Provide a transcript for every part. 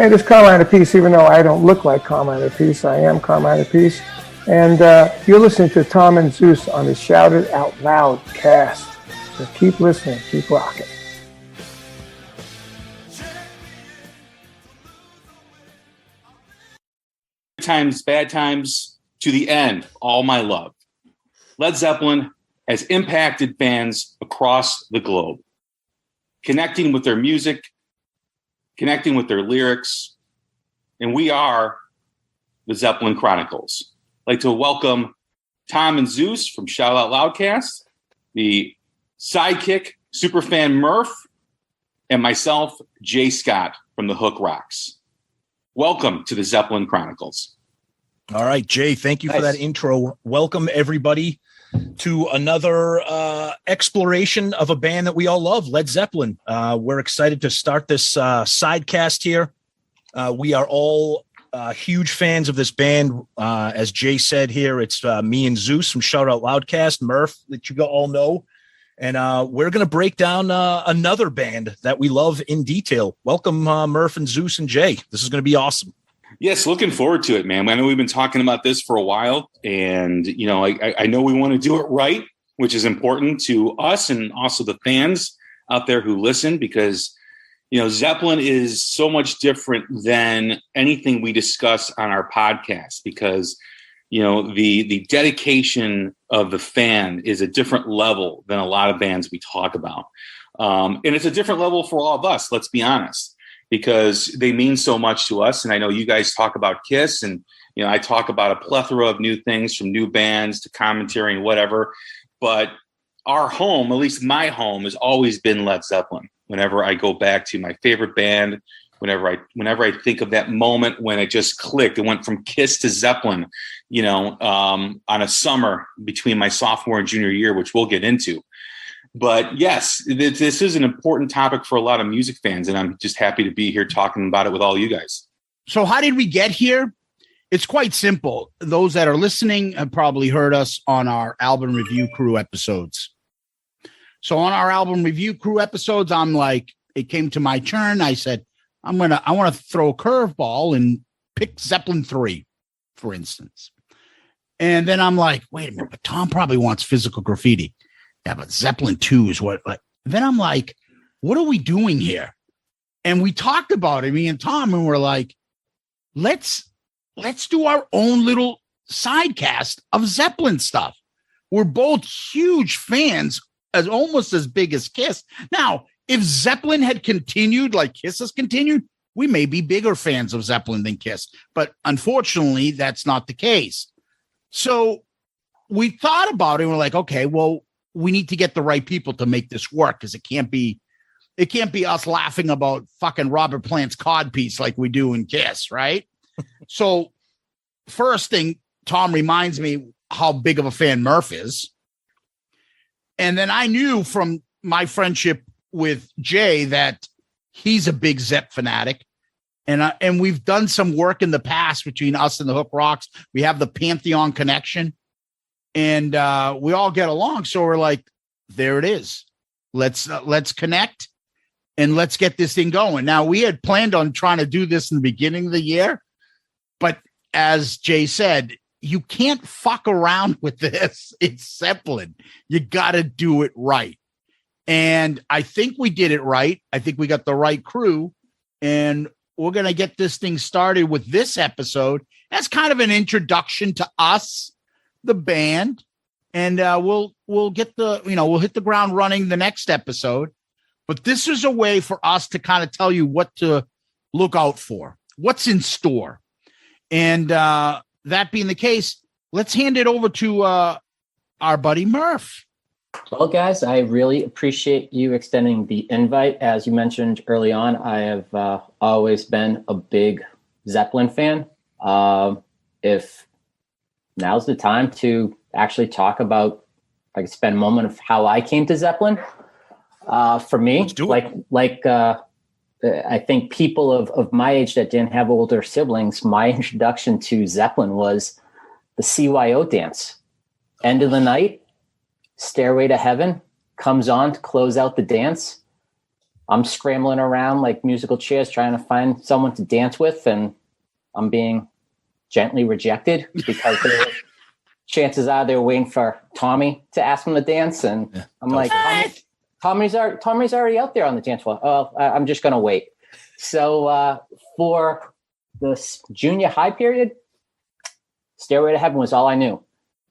Hey, this is Carmine Apiece. Even though I don't look like Carmine Apiece, I am Carmine Apiece. And you're listening to Tom and Zeus on the Shout It Out Loud cast. So keep listening, keep rocking. Times, bad times, to the end, all my love. Led Zeppelin has impacted fans across the globe, connecting with their music, connecting with their lyrics, and we are the Zeppelin Chronicles. I'd like to welcome Tom and Zeus from Shout Out Loudcast, the sidekick superfan Murph, and myself, Jay Scott from the Hook Rocks. Welcome to the Zeppelin Chronicles. All right, Jay, thank you for that intro. Welcome, everybody, to another exploration of a band that we all love, Led Zeppelin. We're excited to start this sidecast here. We are all huge fans of this band. As Jay said here, it's me and Zeus from Shout Out Loudcast, Murph, that you all know. And we're going to break down another band that we love in detail. Welcome, Murph and Zeus and Jay. This is going to be awesome. Yes, looking forward to it, man. I know we've been talking about this for a while, and you know, I know we want to do it right, which is important to us and also the fans out there who listen, because you know, Zeppelin is so much different than anything we discuss on our podcast, because you know, the dedication of the fan is a different level than a lot of bands we talk about. And it's a different level for all of us, let's be honest, because they mean so much to us. And I know you guys talk about Kiss, and, you know, I talk about a plethora of new things, from new bands to commentary and whatever. But our home, at least my home, has always been Led Zeppelin. Whenever I go back to my favorite band, whenever I think of that moment when it just clicked, it went from Kiss to Zeppelin, you know, on a summer between my sophomore and junior year, which we'll get into. But yes, this is an important topic for a lot of music fans, and I'm just happy to be here talking about it with all you guys. So how did we get here? It's quite simple. Those that are listening have probably heard us on our album review crew episodes. So on our album review crew episodes, I'm like, it came to my turn. I said, I want to throw a curveball and pick Zeppelin 3, for instance. And then I'm like, wait a minute, but Tom probably wants Physical Graffiti. Yeah, but Zeppelin 2 is what, like, then I'm like, what are we doing here? And we talked about it, me and Tom, and we're like, let's do our own little sidecast of Zeppelin stuff. We're both huge fans, almost as big as Kiss. Now, if Zeppelin had continued like Kiss has continued, we may be bigger fans of Zeppelin than Kiss. But unfortunately, that's not the case. So we thought about it, and we're like, okay, well, we need to get the right people to make this work, because it can't be us laughing about fucking Robert Plant's codpiece like we do in Kiss, right? So first thing, Tom reminds me how big of a fan Murph is. And then I knew from my friendship with Jay that he's a big Zepp fanatic. And we've done some work in the past between us and the Hook Rocks. We have the Pantheon connection, and we all get along. So we're like, there it is. Let's connect and let's get this thing going. Now, we had planned on trying to do this in the beginning of the year, but as Jay said, you can't fuck around with this. It's Zeppelin. You got to do it right. And I think we did it right. I think we got the right crew, and we're going to get this thing started with this episode as kind of an introduction to us, the band. And we'll hit the ground running the next episode. But this is a way for us to kind of tell you what to look out for, what's in store. And that being the case, let's hand it over to our buddy Murph. Well, guys, I really appreciate you extending the invite. As you mentioned early on, I have always been a big Zeppelin fan. If now's the time to actually talk about, I could spend a moment of how I came to Zeppelin. For me, I think people of my age that didn't have older siblings, my introduction to Zeppelin was the CYO dance. End of the night, Stairway to Heaven comes on to close out the dance. I'm scrambling around like musical chairs trying to find someone to dance with, and I'm being gently rejected because chances are they're waiting for Tommy to ask them to dance. And I'm like, Tommy's already out there on the dance floor. Oh, I'm just going to wait. So for the junior high period, Stairway to Heaven was all I knew.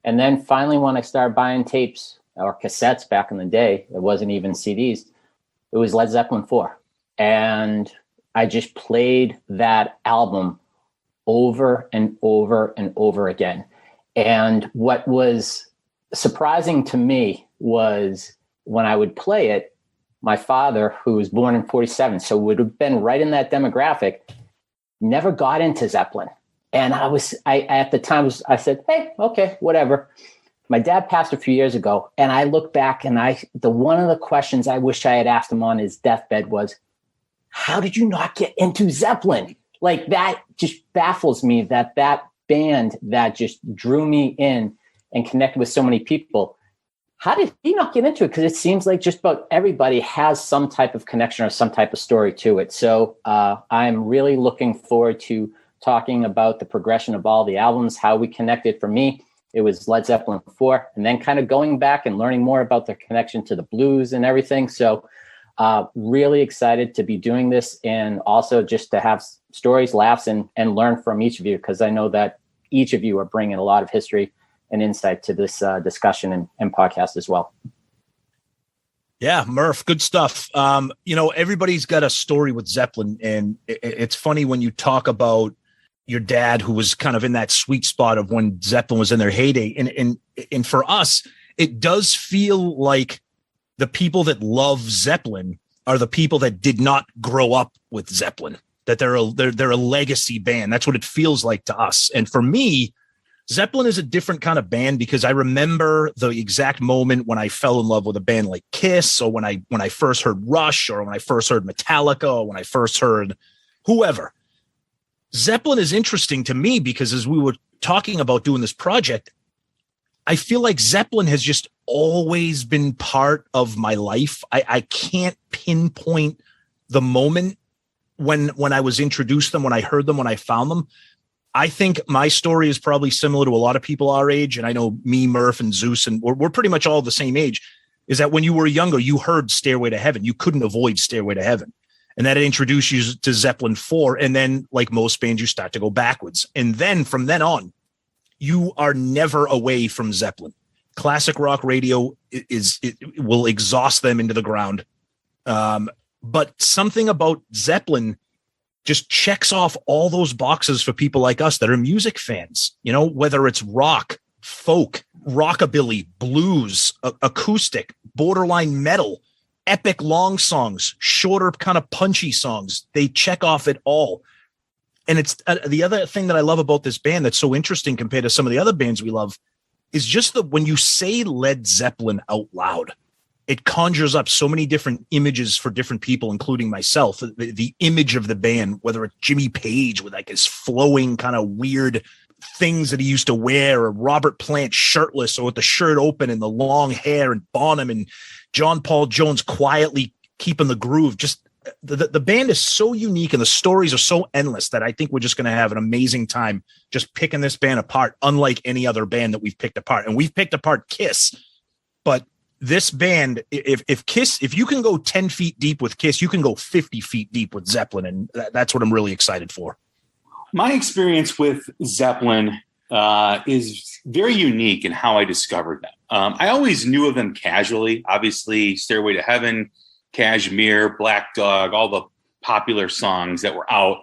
And then finally, when I started buying tapes or cassettes back in the day, it wasn't even CDs. It was Led Zeppelin 4. And I just played that album over and over and over again. And what was surprising to me was when I would play it, my father, who was born in 47, so would have been right in that demographic, never got into Zeppelin. And I at the time I said, hey, okay, whatever. My dad passed a few years ago, and I look back and one of the questions I wish I had asked him on his deathbed was, how did you not get into Zeppelin? Like, that just baffles me, that band that just drew me in and connected with so many people. How did he not get into it? Because it seems like just about everybody has some type of connection or some type of story to it. So I'm really looking forward to talking about the progression of all the albums, how we connected. For me, it was Led Zeppelin 4, and then kind of going back and learning more about their connection to the blues and everything. So really excited to be doing this, and also just to have stories, laughs, and learn from each of you, because I know that each of you are bringing a lot of history and insight to this discussion and podcast as well. Yeah, Murph, good stuff. Everybody's got a story with Zeppelin, and it's funny when you talk about your dad, who was kind of in that sweet spot of when Zeppelin was in their heyday. And for us, it does feel like the people that love Zeppelin are the people that did not grow up with Zeppelin, that they're a legacy band. That's what it feels like to us. And for me, Zeppelin is a different kind of band, because I remember the exact moment when I fell in love with a band like Kiss, or when I first heard Rush, or when I first heard Metallica, or when I first heard whoever. Zeppelin is interesting to me because as we were talking about doing this project, I feel like Zeppelin has just always been part of my life. I can't pinpoint the moment when I was introduced to them, when I heard them, when I found them. I think my story is probably similar to a lot of people our age. And I know me, Murph, and Zeus, and we're pretty much all the same age, is that when you were younger, you heard Stairway to Heaven. You couldn't avoid Stairway to Heaven. And that introduced you to Zeppelin 4. And then, like most bands, you start to go backwards. And then from then on, you are never away from Zeppelin. Classic rock radio will exhaust them into the ground. But something about Zeppelin just checks off all those boxes for people like us that are music fans, whether it's rock, folk, rockabilly, blues, acoustic, borderline metal, epic long songs, shorter kind of punchy songs. They check off it all. And it's the other thing that I love about this band that's so interesting compared to some of the other bands we love is just that when you say Led Zeppelin out loud, it conjures up so many different images for different people, including myself. The image of the band, whether it's Jimmy Page with like his flowing kind of weird things that he used to wear, or Robert Plant shirtless or with the shirt open and the long hair, and Bonham and John Paul Jones quietly keeping the groove. Just the band is so unique, and the stories are so endless that I think we're just going to have an amazing time just picking this band apart, unlike any other band that we've picked apart. And we've picked apart Kiss, but this band, if you can go 10 feet deep with Kiss, you can go 50 feet deep with Zeppelin. And that's what I'm really excited for. My experience with Zeppelin is very unique in how I discovered them. I always knew of them casually, obviously Stairway to Heaven, Kashmir, Black Dog, all the popular songs that were out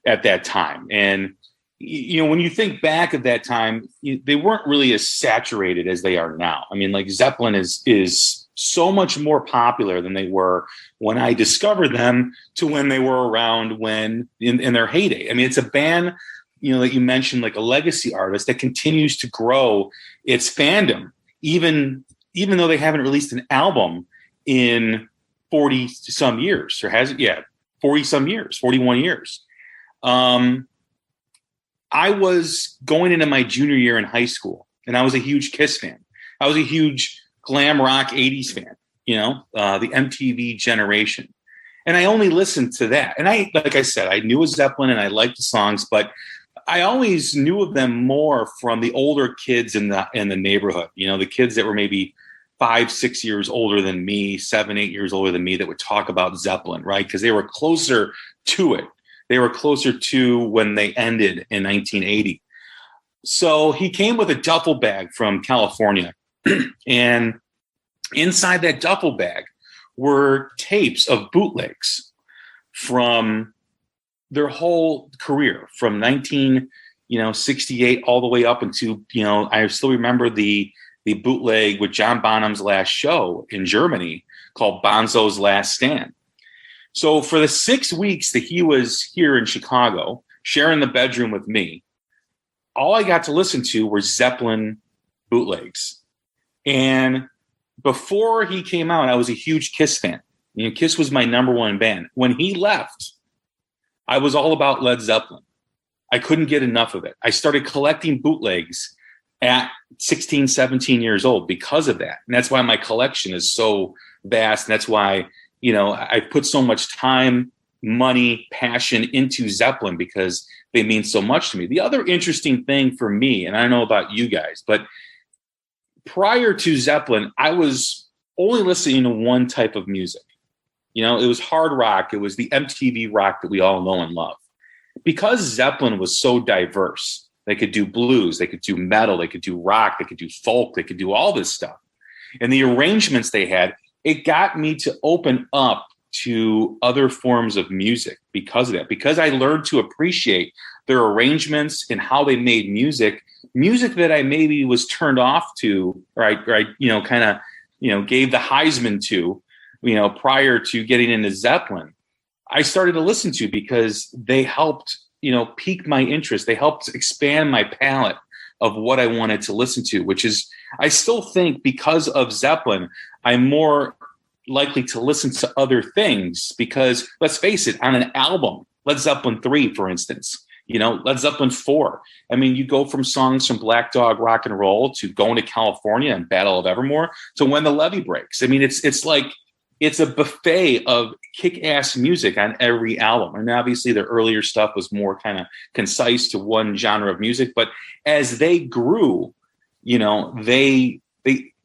at that time. And, when you think back at that time, they weren't really as saturated as they are now. I mean, like Zeppelin is so much more popular than they were when I discovered them to when they were around when in their heyday. I mean, it's a band, that you mentioned, like a legacy artist that continues to grow its fandom, even though they haven't released an album in 40 some years, or has it yet? 40 some years, 41 years. I was going into my junior year in high school, and I was a huge Kiss fan. I was a huge glam rock 80s fan, the MTV generation. And I only listened to that. And like I said, I knew a Zeppelin and I liked the songs, but I always knew of them more from the older kids in the neighborhood. The kids that were maybe 5, 6 years older than me, 7, 8 years older than me, that would talk about Zeppelin, right? Because they were closer to it. They were closer to when they ended in 1980. So he came with a duffel bag from California. And inside that duffel bag were tapes of bootlegs from their whole career, from 1968 all the way up into, I still remember the bootleg with John Bonham's last show in Germany called Bonzo's Last Stand. So for the 6 weeks that he was here in Chicago, sharing the bedroom with me, all I got to listen to were Zeppelin bootlegs. And before he came out, I was a huge Kiss fan. Kiss was my number one band. When he left, I was all about Led Zeppelin. I couldn't get enough of it. I started collecting bootlegs at 16, 17 years old because of that. And that's why my collection is so vast. And that's why, I put so much time, money, passion into Zeppelin, because they mean so much to me. The other interesting thing for me, and I don't know about you guys, but prior to Zeppelin, I was only listening to one type of music. It was hard rock. It was the MTV rock that we all know and love. Because Zeppelin was so diverse, they could do blues, they could do metal, they could do rock, they could do folk, they could do all this stuff. And the arrangements they had, it got me to open up to other forms of music because of that. Because I learned to appreciate their arrangements and how they made music that I maybe was turned off to, or I kind of, gave the Heisman to, prior to getting into Zeppelin, I started to listen to because they helped, pique my interest. They helped expand my palette of what I wanted to listen to, which is, I still think because of Zeppelin, I'm more likely to listen to other things because, let's face it, on an album, Led Zeppelin 3, for instance, Led Zeppelin 4. I mean, you go from songs from Black Dog Rock and Roll to Going to California and Battle of Evermore to When the Levee Breaks. I mean, it's like, it's a buffet of kick-ass music on every album. And obviously their earlier stuff was more kind of concise to one genre of music. But as they grew, they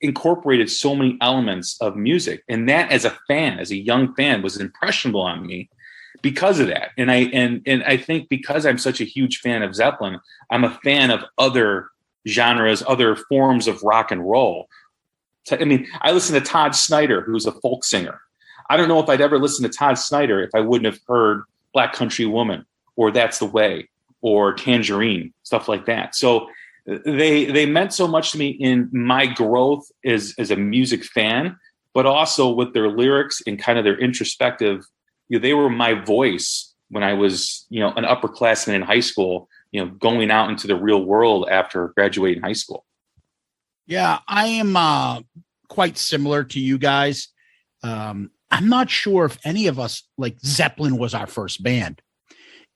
incorporated so many elements of music. And that, as a young fan, was impressionable on me because of that. And I think because I'm such a huge fan of Zeppelin, I'm a fan of other genres, other forms of rock and roll. I mean, I listen to Todd Snider, who's a folk singer. I don't know if I'd ever listen to Todd Snider if I wouldn't have heard Black Country Woman or That's the Way or Tangerine, stuff like that. So they meant so much to me in my growth as a music fan, but also with their lyrics and kind of their introspective. They were my voice when I was, an upperclassman in high school, going out into the real world after graduating high school. Yeah, I am quite similar to you guys. I'm not sure if any of us, like, Zeppelin was our first band.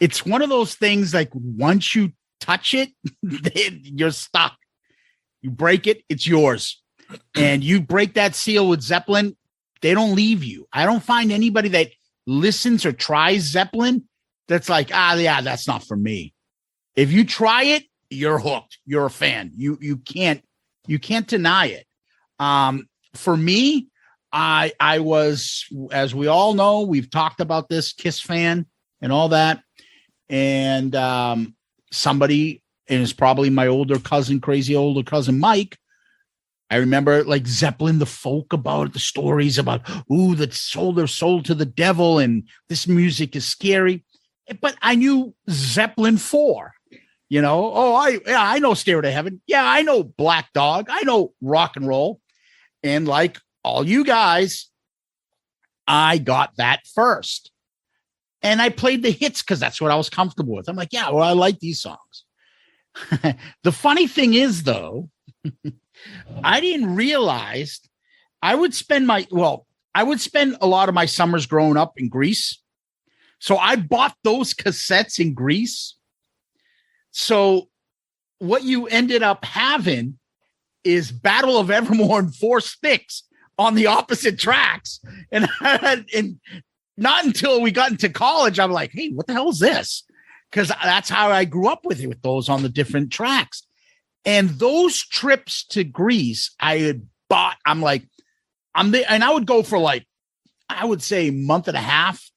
It's one of those things, like, once you touch it, you're stuck. You break it, it's yours. And you break that seal with Zeppelin, they don't leave you. I don't find anybody that listens or tries Zeppelin that's like, yeah, that's not for me. If you try it, you're hooked. You're a fan. You can't deny it. For me, I was, as we all know, we've talked about this, Kiss fan and all that. And somebody, and it's probably my crazy older cousin, Mike. I remember, like, Zeppelin, the folk about it, the stories about, that sold their soul to the devil and this music is scary. But I knew Zeppelin 4. I know Stairway to Heaven. Yeah, I know Black Dog. I know rock and roll. And like all you guys, I got that first. And I played the hits because that's what I was comfortable with. I'm like, yeah, well, I like these songs. The funny thing is, though, I didn't realize I would spend a lot of my summers growing up in Greece. So I bought those cassettes in Greece. So what you ended up having is Battle of Evermore and 4 sticks on the opposite tracks. And not until we got into college, I'm like, hey, what the hell is this? Because that's how I grew up with it, with those on the different tracks. And those trips to Greece, I had bought, I'm like, I'm there, and I would go for like, I would say a month and a half.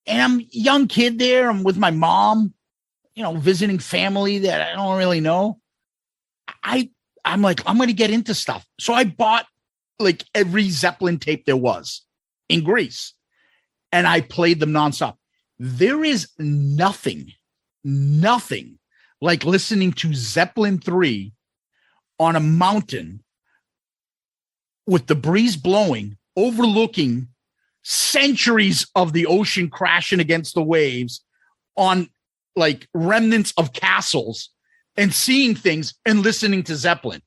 And I'm a young kid there. I'm with my mom, you know, visiting family that I don't really know. I'm like, I'm going to get into stuff. So I bought like every Zeppelin tape there was in Greece, and I played them nonstop. There is nothing like listening to Zeppelin 3 on a mountain with the breeze blowing, overlooking centuries of the ocean crashing against the waves on like remnants of castles and seeing things and listening to Zeppelin.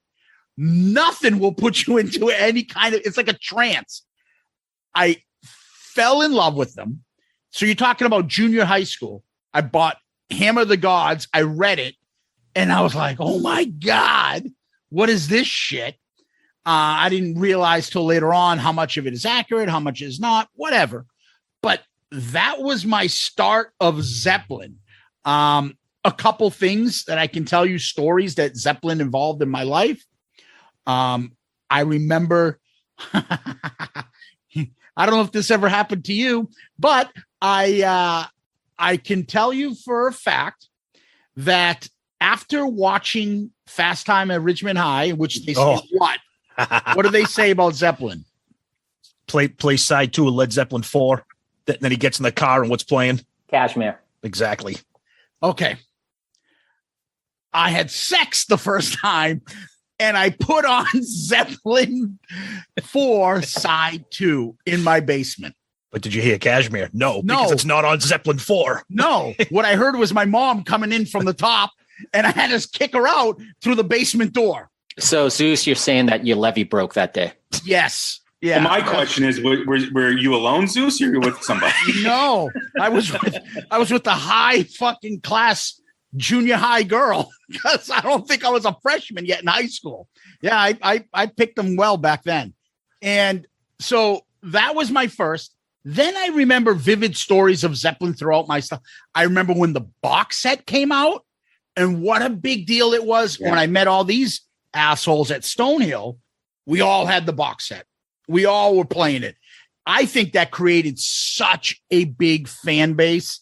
Nothing will put you into any kind of, it's like a trance. I fell in love with them. So you're talking about junior high school. I bought Hammer of the Gods. I read it and I was like, oh my God, what is this shit? I didn't realize till later on how much of it is accurate, how much is not, whatever. But that was my start of Zeppelin. A couple things that I can tell you, stories that Zeppelin involved in my life. I remember, I don't know if this ever happened to you, but I can tell you for a fact that after watching Fast Time at Richmond High, which they say what do they say about Zeppelin? Play side 2 of Led Zeppelin 4. Then he gets in the car and what's playing? Cashmere. Exactly. Okay. I had sex the first time and I put on Zeppelin 4 side 2 in my basement. But did you hear Cashmere? No, because it's not on Zeppelin 4. No. What I heard was my mom coming in from the top and I had to kick her out through the basement door. So, Zeus, you're saying that your levee broke that day? Yes. Yeah. Well, my question is, were you alone, Zeus, or you were with somebody? No, I was with the high fucking class junior high girl because I don't think I was a freshman yet in high school. Yeah, I picked them well back then. And so that was my first. Then I remember vivid stories of Zeppelin throughout my stuff. I remember when the box set came out and what a big deal it was when I met all these assholes at Stonehill. We all had the box set. We all were playing it. I think that created such a big fan base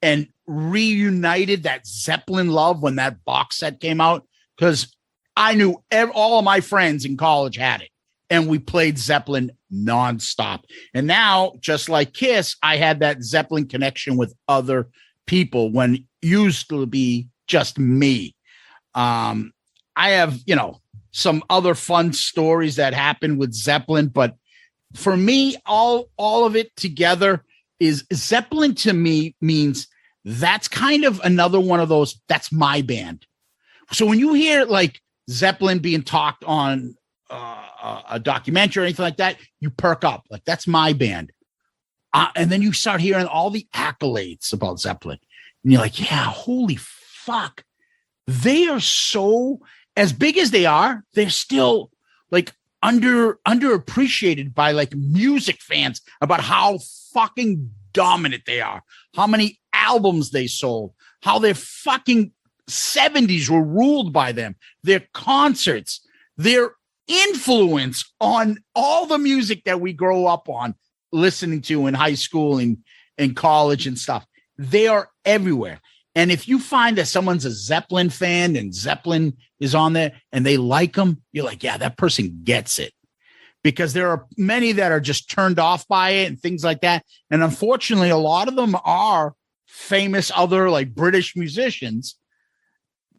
and reunited that Zeppelin love when that box set came out, because I knew all of my friends in college had it and we played Zeppelin nonstop. And now, just like Kiss, I had that Zeppelin connection with other people when it used to be just me. I have, some other fun stories that happened with Zeppelin, but for me, all of it together is Zeppelin to me means that's kind of another one of those, that's my band. So when you hear like Zeppelin being talked on a documentary or anything like that, you perk up, like that's my band. And then you start hearing all the accolades about Zeppelin and you're like, yeah, holy fuck. They are so, as big as they are, they're still like underappreciated by like music fans about how fucking dominant they are, how many albums they sold, how their fucking 70s were ruled by them, their concerts, their influence on all the music that we grow up on listening to in high school and in college and stuff. They are everywhere. And if you find that someone's a Zeppelin fan and Zeppelin is on there and they like them, you're like, yeah, that person gets it. Because there are many that are just turned off by it and things like that. And unfortunately, a lot of them are famous other like British musicians.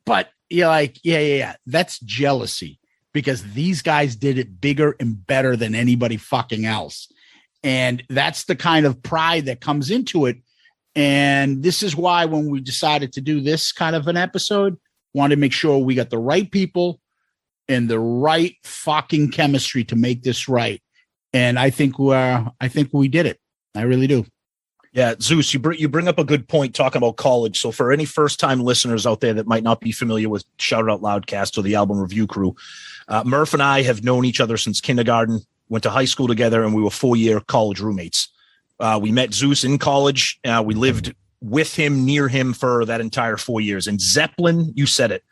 But you're like, yeah, that's jealousy because these guys did it bigger and better than anybody fucking else. And that's the kind of pride that comes into it. And this is why when we decided to do this kind of an episode, wanted to make sure we got the right people and the right fucking chemistry to make this right. And I think we did it. I really do. Yeah, Zeus, you bring up a good point talking about college. So for any first-time listeners out there that might not be familiar with Shout Out Loudcast or the album review crew, Murph and I have known each other since kindergarten, went to high school together, and we were 4-year college roommates. We met Zeus in college. We lived with him, near him for that entire 4 years. And Zeppelin, you said it.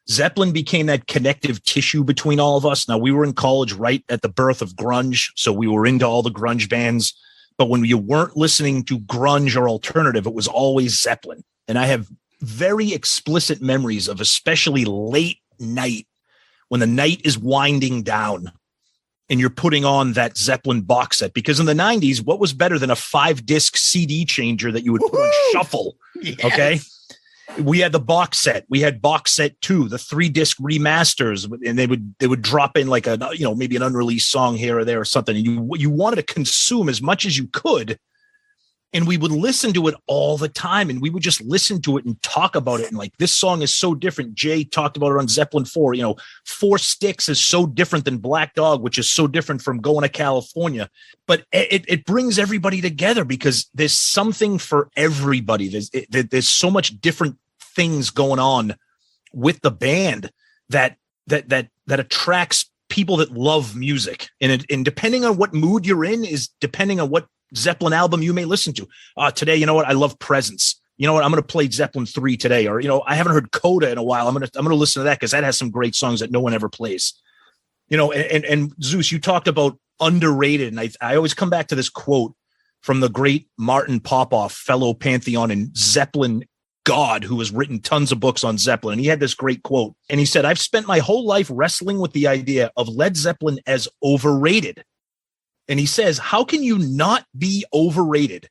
Zeppelin became that connective tissue between all of us. Now, we were in college right at the birth of grunge, so we were into all the grunge bands. But when you weren't listening to grunge or alternative, it was always Zeppelin. And I have very explicit memories of especially late night when the night is winding down and you're putting on that Zeppelin box set. Because in the 90s, what was better than a 5-disc CD changer that you would put on shuffle? Yes. Okay. We had the box set. We had box set 2, the 3-disc remasters, and they would drop in like maybe an unreleased song here or there or something. And you wanted to consume as much as you could. And we would listen to it all the time, and we would just listen to it and talk about it. And like, this song is so different. Jay talked about it on Zeppelin 4. 4 Sticks is so different than Black Dog, which is so different from Going to California. But it brings everybody together because there's something for everybody. There's so much different things going on with the band that attracts people that love music. And depending on what mood you're in is depending on what Zeppelin album you may listen to. Today, you know what? I love Presence. You know what? I'm going to play Zeppelin 3 today. Or, I haven't heard Coda in a while. I'm going to listen to that because that has some great songs that no one ever plays. And Zeus, you talked about underrated. And I always come back to this quote from the great Martin Popoff, fellow Pantheon and Zeppelin god, who has written tons of books on Zeppelin. And he had this great quote. And he said, "I've spent my whole life wrestling with the idea of Led Zeppelin as overrated." And he says, how can you not be overrated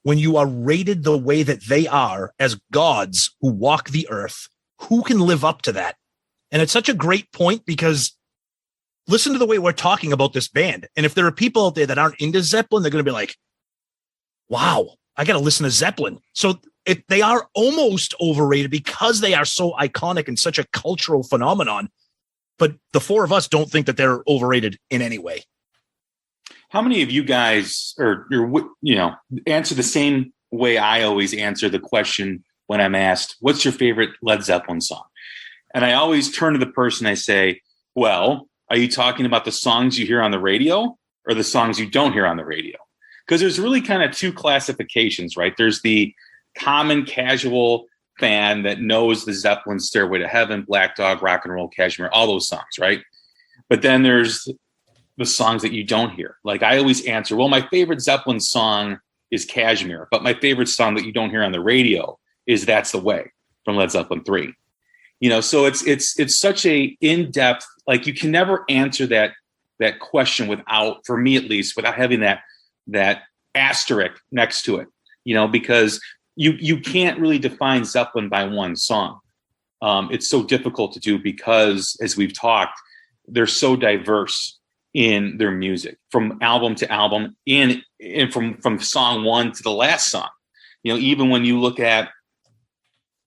when you are rated the way that they are as gods who walk the earth? Who can live up to that? And it's such a great point because listen to the way we're talking about this band. And if there are people out there that aren't into Zeppelin, they're going to be like, wow, I got to listen to Zeppelin. So they are almost overrated because they are so iconic and such a cultural phenomenon. But the 4 of us don't think that they're overrated in any way. How many of you guys answer the same way I always answer the question when I'm asked, what's your favorite Led Zeppelin song? And I always turn to the person, I say, well, are you talking about the songs you hear on the radio or the songs you don't hear on the radio? Because there's really kind of 2 classifications, right? There's the common casual fan that knows the Zeppelin, Stairway to Heaven, Black Dog, Rock and Roll, Cashmere, all those songs, right? But then there's the songs that you don't hear. Like I always answer, well, my favorite Zeppelin song is Cashmere, but my favorite song that you don't hear on the radio is That's the Way from Led Zeppelin 3. So it's such a in-depth, like you can never answer that question without, for me at least, without having that asterisk next to it, because you can't really define Zeppelin by one song. It's so difficult to do because, as we've talked, they're so diverse in their music from album to album and from song 1 to the last song. Even when you look at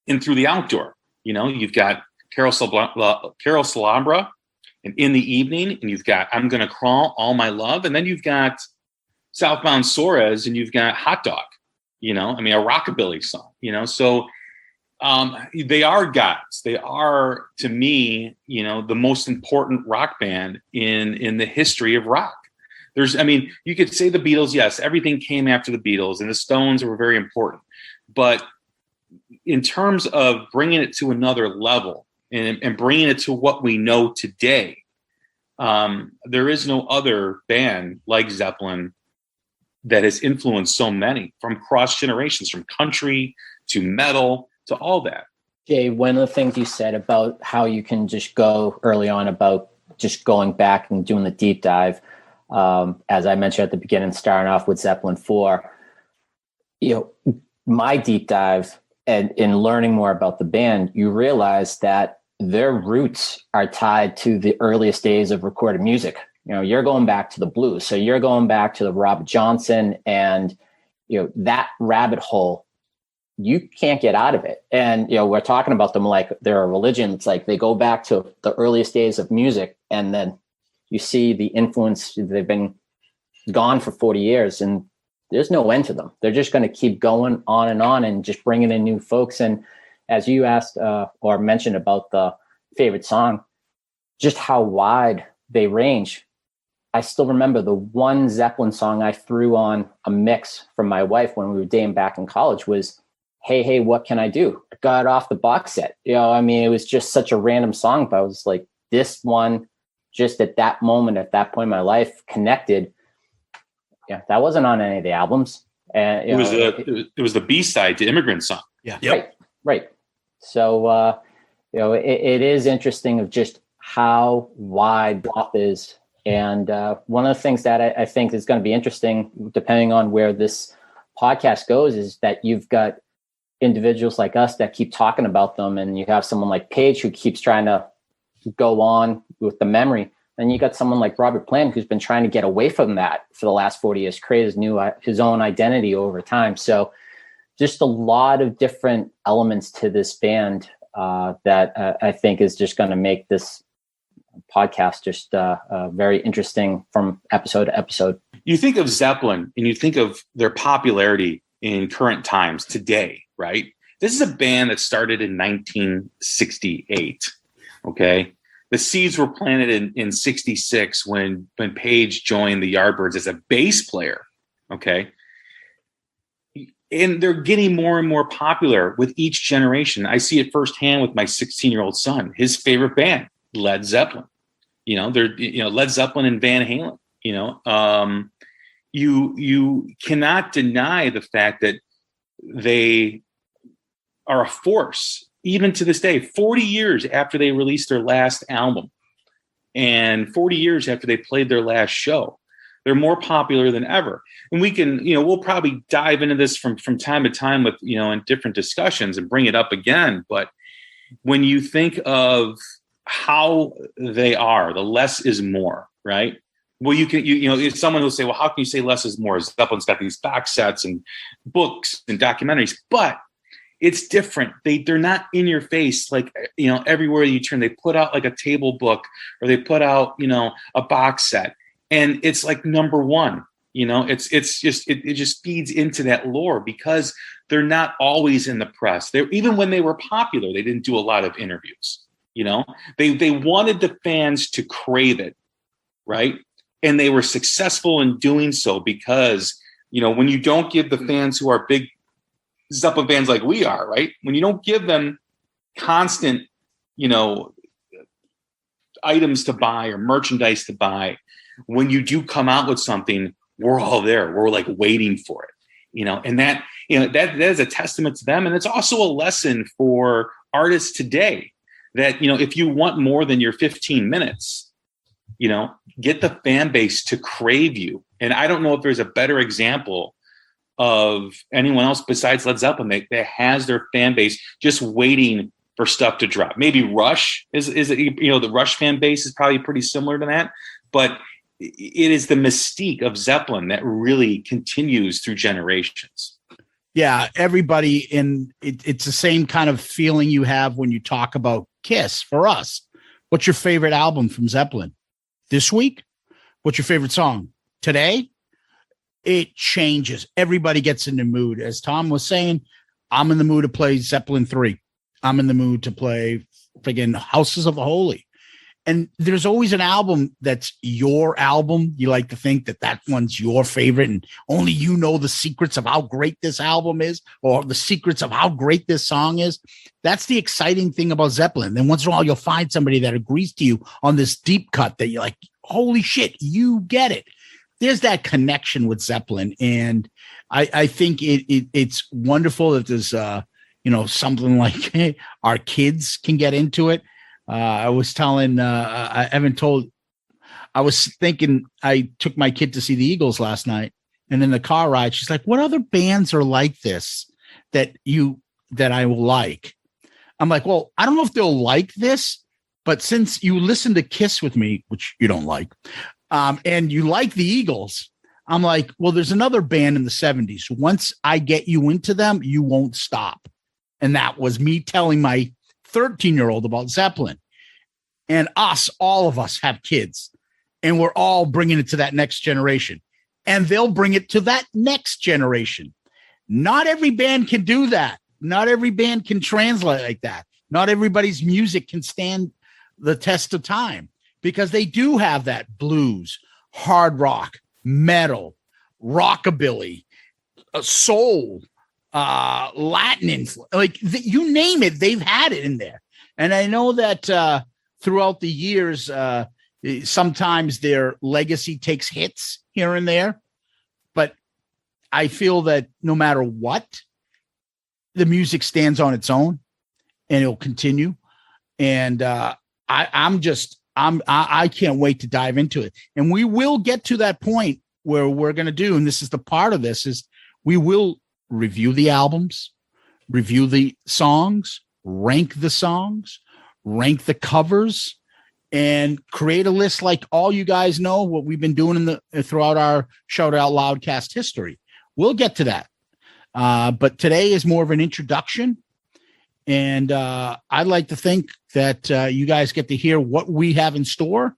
In Through the Outdoor, you've got Carousel and In the Evening, and you've got I'm Gonna Crawl, All My Love, and then you've got Southbound Suarez, and you've got Hot Dog, a rockabilly song, so they are gods. They are, to me, the most important rock band in the history of rock. You could say the Beatles, yes, everything came after the Beatles, and the Stones were very important. But in terms of bringing it to another level and bringing it to what we know today, there is no other band like Zeppelin that has influenced so many from cross generations, from country to metal to all that. Jay, one of the things you said about how you can just go early on about just going back and doing the deep dive, as I mentioned at the beginning, starting off with Zeppelin 4, my deep dive and in learning more about the band, you realize that their roots are tied to the earliest days of recorded music. You're going back to the blues. So you're going back to the Robert Johnson and, that rabbit hole, you can't get out of it. And, we're talking about them like they're a religion. It's like they go back to the earliest days of music. And then you see the influence. They've been gone for 40 years and there's no end to them. They're just going to keep going on and just bringing in new folks. And as you asked or mentioned about the favorite song, just how wide they range. I still remember the one Zeppelin song I threw on a mix from my wife when we were dating back in college was Hey, Hey, What Can I Do? I got it off the box set. I mean, it was just such a random song, but I was like, this one, just at that moment, at that point in my life, connected. Yeah, that wasn't on any of the albums. And it was the B-side to Immigrant Song. Yeah. Yep. Right. So, it is interesting of just how wide pop is. And one of the things that I think is going to be interesting, depending on where this podcast goes, is that you've got individuals like us that keep talking about them. And you have someone like Paige who keeps trying to go on with the memory. And you got someone like Robert Plant who's been trying to get away from that for the last 40 years, create his own identity over time. So just a lot of different elements to this band that I think is just going to make this podcast just very interesting from episode to episode. You think of Zeppelin and you think of their popularity in current times today, right? This is a band that started in 1968. Okay. The seeds were planted in 66 when Page joined the Yardbirds as a bass player. Okay. And they're getting more and more popular with each generation. I see it firsthand with my 16-year-old son. His favorite band, Led Zeppelin. They're Led Zeppelin and Van Halen. You cannot deny the fact that they are a force, even to this day, 40 years after they released their last album and 40 years after they played their last show. They're more popular than ever. And we can, we'll probably dive into this from time to time with, in different discussions and bring it up again. But when you think of how they are, the less is more, right? Well, if someone will say, well, how can you say less is more? Zeppelin's got these box sets and books and documentaries, but it's different. They're not in your face. Like, everywhere you turn, they put out like a table book or they put out, a box set. And it's like number one, it just feeds into that lore because they're not always in the press. Even when they were popular, they didn't do a lot of interviews. They wanted the fans to crave it, right? And they were successful in doing so because, when you don't give the fans who are big Zeppelin fans like we are, right? When you don't give them constant, items to buy or merchandise to buy, when you do come out with something, we're all there. We're like waiting for it, and that is a testament to them. And it's also a lesson for artists today that, if you want more than your 15 minutes, get the fan base to crave you. And I don't know if there's a better example of anyone else besides Led Zeppelin that has their fan base just waiting for stuff to drop. Maybe Rush is the Rush fan base is probably pretty similar to that, but it is the mystique of Zeppelin that really continues through generations. Yeah, everybody it's the same kind of feeling you have when you talk about Kiss. For us, what's your favorite album from Zeppelin this week? What's your favorite song today? It changes. Everybody gets in the mood. As Tom was saying, I'm in the mood to play Zeppelin 3. I'm in the mood to play friggin' Houses of the Holy. And there's always an album that's your album. You like to think that one's your favorite and only you know the secrets of how great this album is or the secrets of how great this song is. That's the exciting thing about Zeppelin. Then once in a while, you'll find somebody that agrees to you on this deep cut that you're like, holy shit, you get it. There's that connection with Zeppelin. And I think it's wonderful that there's, something like our kids can get into it. I was telling, I was thinking I took my kid to see the Eagles last night and in the car ride, she's like, what other bands are like this that I will like? I'm like, well, I don't know if they'll like this, but since you listen to Kiss with me, which you don't like, and you like the Eagles, I'm like, well, there's another band in the 70s. Once I get you into them, you won't stop. And that was me telling my 13-year-old about Zeppelin. And all of us have kids, and we're all bringing it to that next generation, and they'll bring it to that next generation. Not every band can do that. Not every band can translate like that. Not everybody's music can stand the test of time because they do have that blues, hard rock, metal, rockabilly, soul, Latin influence, like you name it, they've had it in there. And I know that throughout the years, sometimes their legacy takes hits here and there, but I feel that no matter what, the music stands on its own and it'll continue. And I can't wait to dive into it. And we will get to that point where we're going to do, and this is the part of this, is we will review the albums, review the songs, rank the covers, and create a list like all you guys know what we've been doing throughout our Shout Out Loudcast history. We'll get to that. But today is more of an introduction. And I'd like to think that you guys get to hear what we have in store,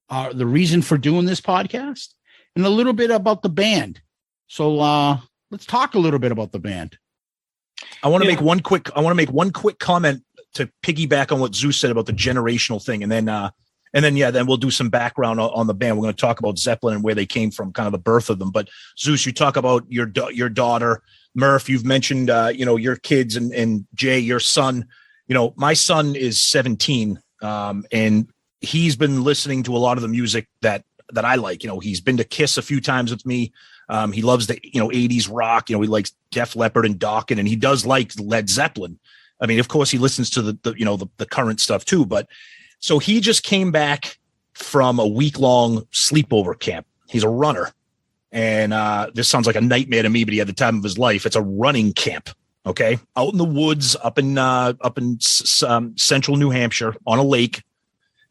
the reason for doing this podcast, and a little bit about the band. So let's talk a little bit about the band. I want to make one quick comment to piggyback on what Zeus said about the generational thing, and then we'll do some background on the band. We're going to talk about Zeppelin and where they came from, kind of the birth of them. But Zeus, you talk about your daughter, Murph. You've mentioned your kids, and Jay, your son. My son is 17, and he's been listening to a lot of the music that I like. He's been to Kiss a few times with me. He loves the 80s rock. He likes Def Leppard and Dokken, and he does like Led Zeppelin. I mean, of course, he listens to the current stuff too. But so he just came back from a week-long sleepover camp. He's a runner, and this sounds like a nightmare to me, but he had the time of his life. It's a running camp, okay, out in the woods, up in central New Hampshire on a lake,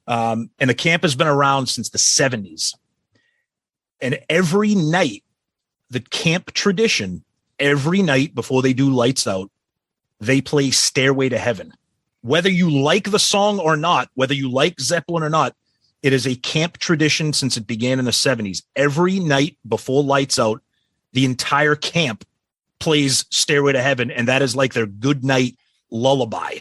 and the camp has been around since the 70s. And every night, the camp tradition, every night before they do lights out, they play Stairway to Heaven. Whether you like the song or not, whether you like Zeppelin or not, it is a camp tradition since it began in the 70s. Every night before lights out, the entire camp plays Stairway to Heaven, and that is like their good night lullaby.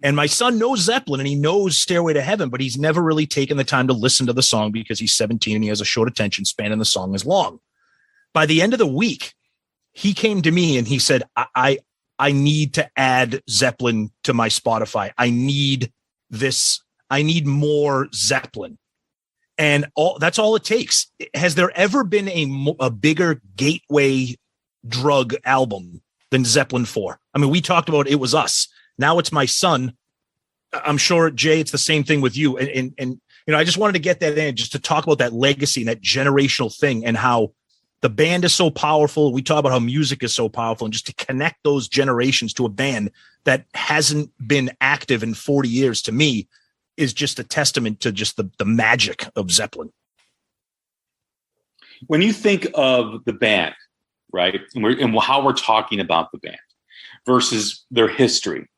And my son knows Zeppelin and he knows Stairway to Heaven, but he's never really taken the time to listen to the song because he's 17 and he has a short attention span and the song is long. By the end of the week, he came to me and he said, I need to add Zeppelin to my Spotify. I need this. I need more Zeppelin. And that's all it takes. Has there ever been a bigger gateway drug album than Zeppelin 4? I mean, we talked about It Was Us. Now it's my son. I'm sure, Jay, it's the same thing with you. And I just wanted to get that in just to talk about that legacy and that generational thing and how the band is so powerful. We talk about how music is so powerful, and just to connect those generations to a band that hasn't been active in 40 years, to me, is just a testament to just the magic of Zeppelin. When you think of the band, right, and how we're talking about the band versus their history,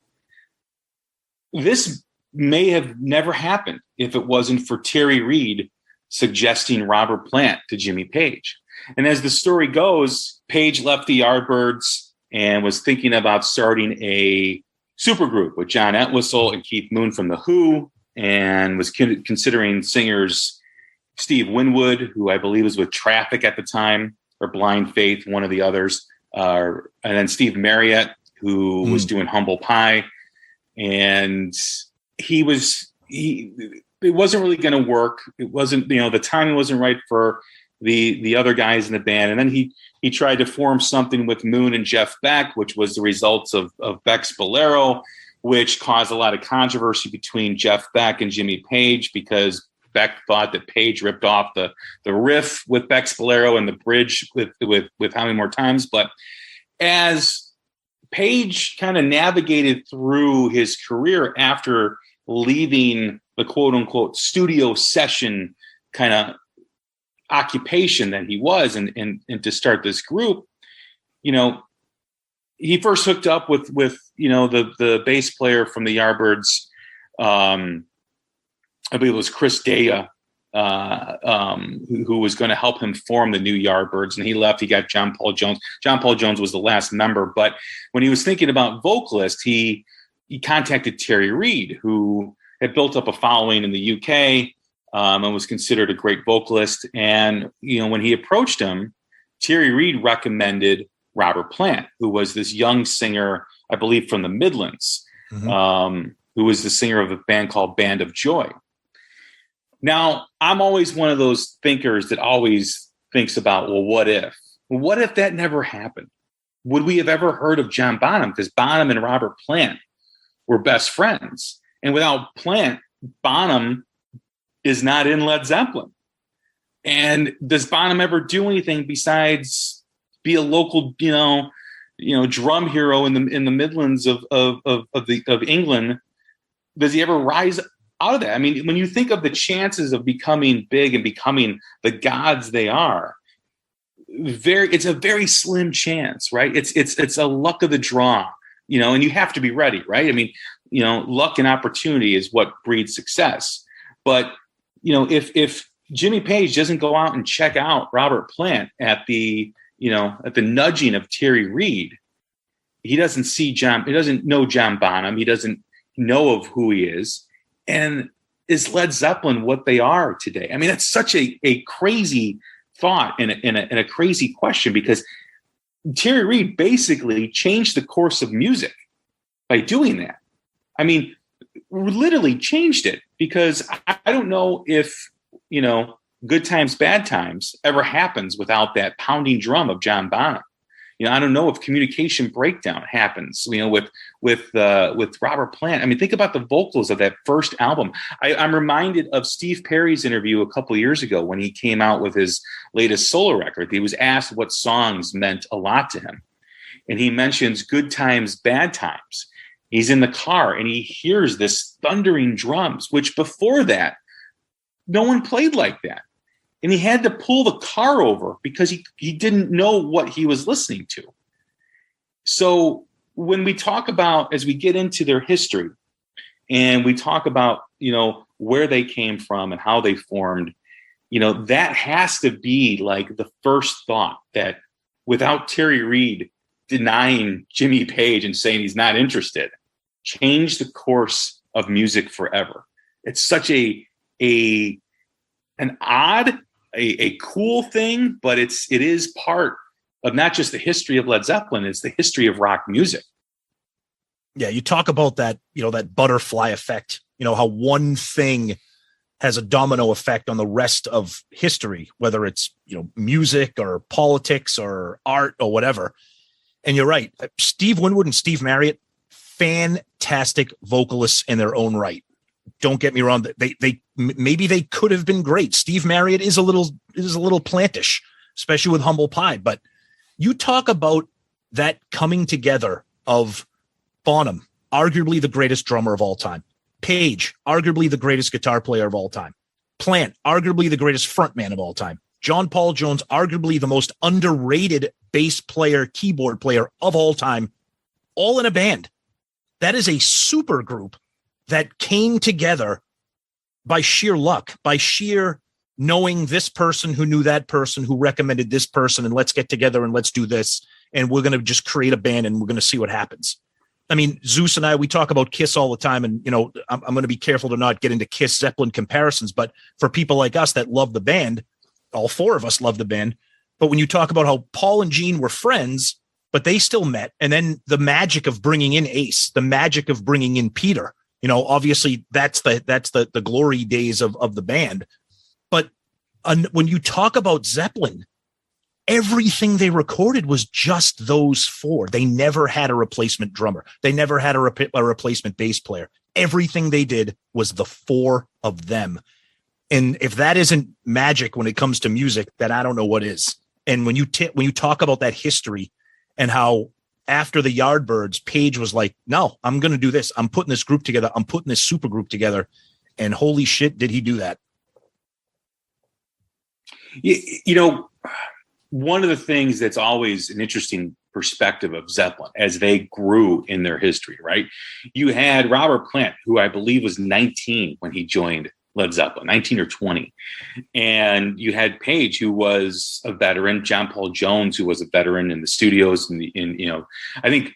this may have never happened if it wasn't for Terry Reid suggesting Robert Plant to Jimmy Page. And as the story goes, Page left the Yardbirds and was thinking about starting a supergroup with John Entwistle and Keith Moon from The Who, and was considering singers Steve Winwood, who I believe was with Traffic at the time, or Blind Faith, one of the others, and then Steve Marriott, who was doing Humble Pie. And it wasn't really going to work. It wasn't, the timing wasn't right for the other guys in the band. And then he tried to form something with Moon and Jeff Beck, which was the results of Beck's Bolero, which caused a lot of controversy between Jeff Beck and Jimmy Page, because Beck thought that Page ripped off the riff with Beck's Bolero and the bridge with How Many More Times. But as Page kind of navigated through his career after leaving the quote unquote studio session kind of occupation that he was, and to start this group, he first hooked up with the bass player from the Yardbirds. I believe it was Chris Daya, who was going to help him form the new Yardbirds, and he left. He got John Paul Jones. John Paul Jones was the last member, but when he was thinking about vocalists, he contacted Terry Reid, who had built up a following in the UK. and was considered a great vocalist. And, when he approached him, Terry Reid recommended Robert Plant, who was this young singer, I believe from the Midlands, who was the singer of a band called Band of Joy. Now, I'm always one of those thinkers that always thinks about, well, what if? Well, what if that never happened? Would we have ever heard of John Bonham? Because Bonham and Robert Plant were best friends. And without Plant, Bonham is not in Led Zeppelin. And does Bonham ever do anything besides be a local, drum hero in the Midlands of England? Does he ever rise out of that? I mean, when you think of the chances of becoming big and becoming the gods they are, it's a very slim chance, right? It's a luck of the draw, and you have to be ready, right? I mean, luck and opportunity is what breeds success. But if Jimmy Page doesn't go out and check out Robert Plant at the nudging of Terry Reid, he doesn't know John Bonham. He doesn't know of who he is. And is Led Zeppelin what they are today? I mean, that's such a crazy thought and a crazy question, because Terry Reid basically changed the course of music by doing that. I mean, literally changed it, because I don't know if, Good Times, Bad Times ever happens without that pounding drum of John Bonham. I don't know if Communication Breakdown happens, with Robert Plant. I mean, think about the vocals of that first album. I'm reminded of Steve Perry's interview a couple of years ago when he came out with his latest solo record. He was asked what songs meant a lot to him. And he mentions Good Times, Bad Times. He's in the car and he hears this thundering drums, which before that, no one played like that. And he had to pull the car over because he didn't know what he was listening to. So when we talk about, as we get into their history and we talk about, where they came from and how they formed, that has to be like the first thought, that without Terry Reid denying Jimmy Page and saying he's not interested, changed the course of music forever. It's such an odd, a cool thing, but it is part of not just the history of Led Zeppelin, it's the history of rock music. Yeah, you talk about that, that butterfly effect, how one thing has a domino effect on the rest of history, whether it's, music or politics or art or whatever. And you're right. Steve Winwood and Steve Marriott, fantastic vocalists in their own right. Don't get me wrong. Maybe they could have been great. Steve Marriott is a little plantish, especially with Humble Pie. But you talk about that coming together of Bonham, arguably the greatest drummer of all time. Page, arguably the greatest guitar player of all time. Plant, arguably the greatest frontman of all time. John Paul Jones, arguably the most underrated bass player, keyboard player of all time, all in a band. That is a super group that came together by sheer luck, by sheer knowing this person who knew that person who recommended this person, and let's get together and let's do this. And we're going to just create a band and we're going to see what happens. I mean, Zeus and I, we talk about Kiss all the time, and, I'm going to be careful to not get into Kiss Zeppelin comparisons, but for people like us that love the band, all four of us love the band. But when you talk about how Paul and Gene were friends, but they still met, and then the magic of bringing in Ace, the magic of bringing in Peter, obviously that's the glory days of the band. But when you talk about Zeppelin, everything they recorded was just those four. They never had a replacement drummer. They never had a replacement bass player. Everything they did was the four of them. And if that isn't magic when it comes to music, then I don't know what is. And when you talk about that history and how after the Yardbirds, Page was like, no, I'm going to do this. I'm putting this group together. I'm putting this super group together. And holy shit, did he do that? One of the things that's always an interesting perspective of Zeppelin as they grew in their history, right? You had Robert Plant, who I believe was 19 when he joined Led Zeppelin, 19 or 20. And you had Page, who was a veteran, John Paul Jones, who was a veteran in the studios. I think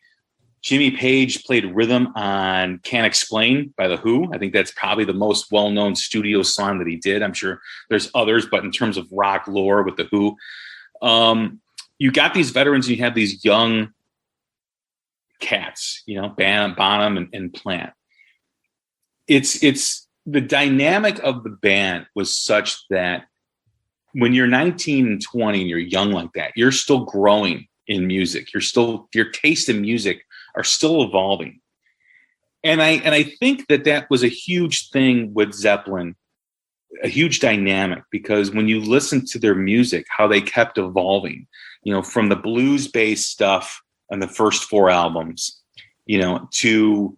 Jimmy Page played rhythm on Can't Explain by The Who. I think that's probably the most well-known studio song that he did. I'm sure there's others, but in terms of rock lore with The Who, you got these veterans and you have these young cats, Bonham and Plant. It's the dynamic of the band was such that when you're 19 and 20 and you're young like that, you're still growing in music. Your taste in music are still evolving. And I think that was a huge thing with Zeppelin, a huge dynamic, because when you listen to their music, how they kept evolving, from the blues-based stuff on the first 4 albums, to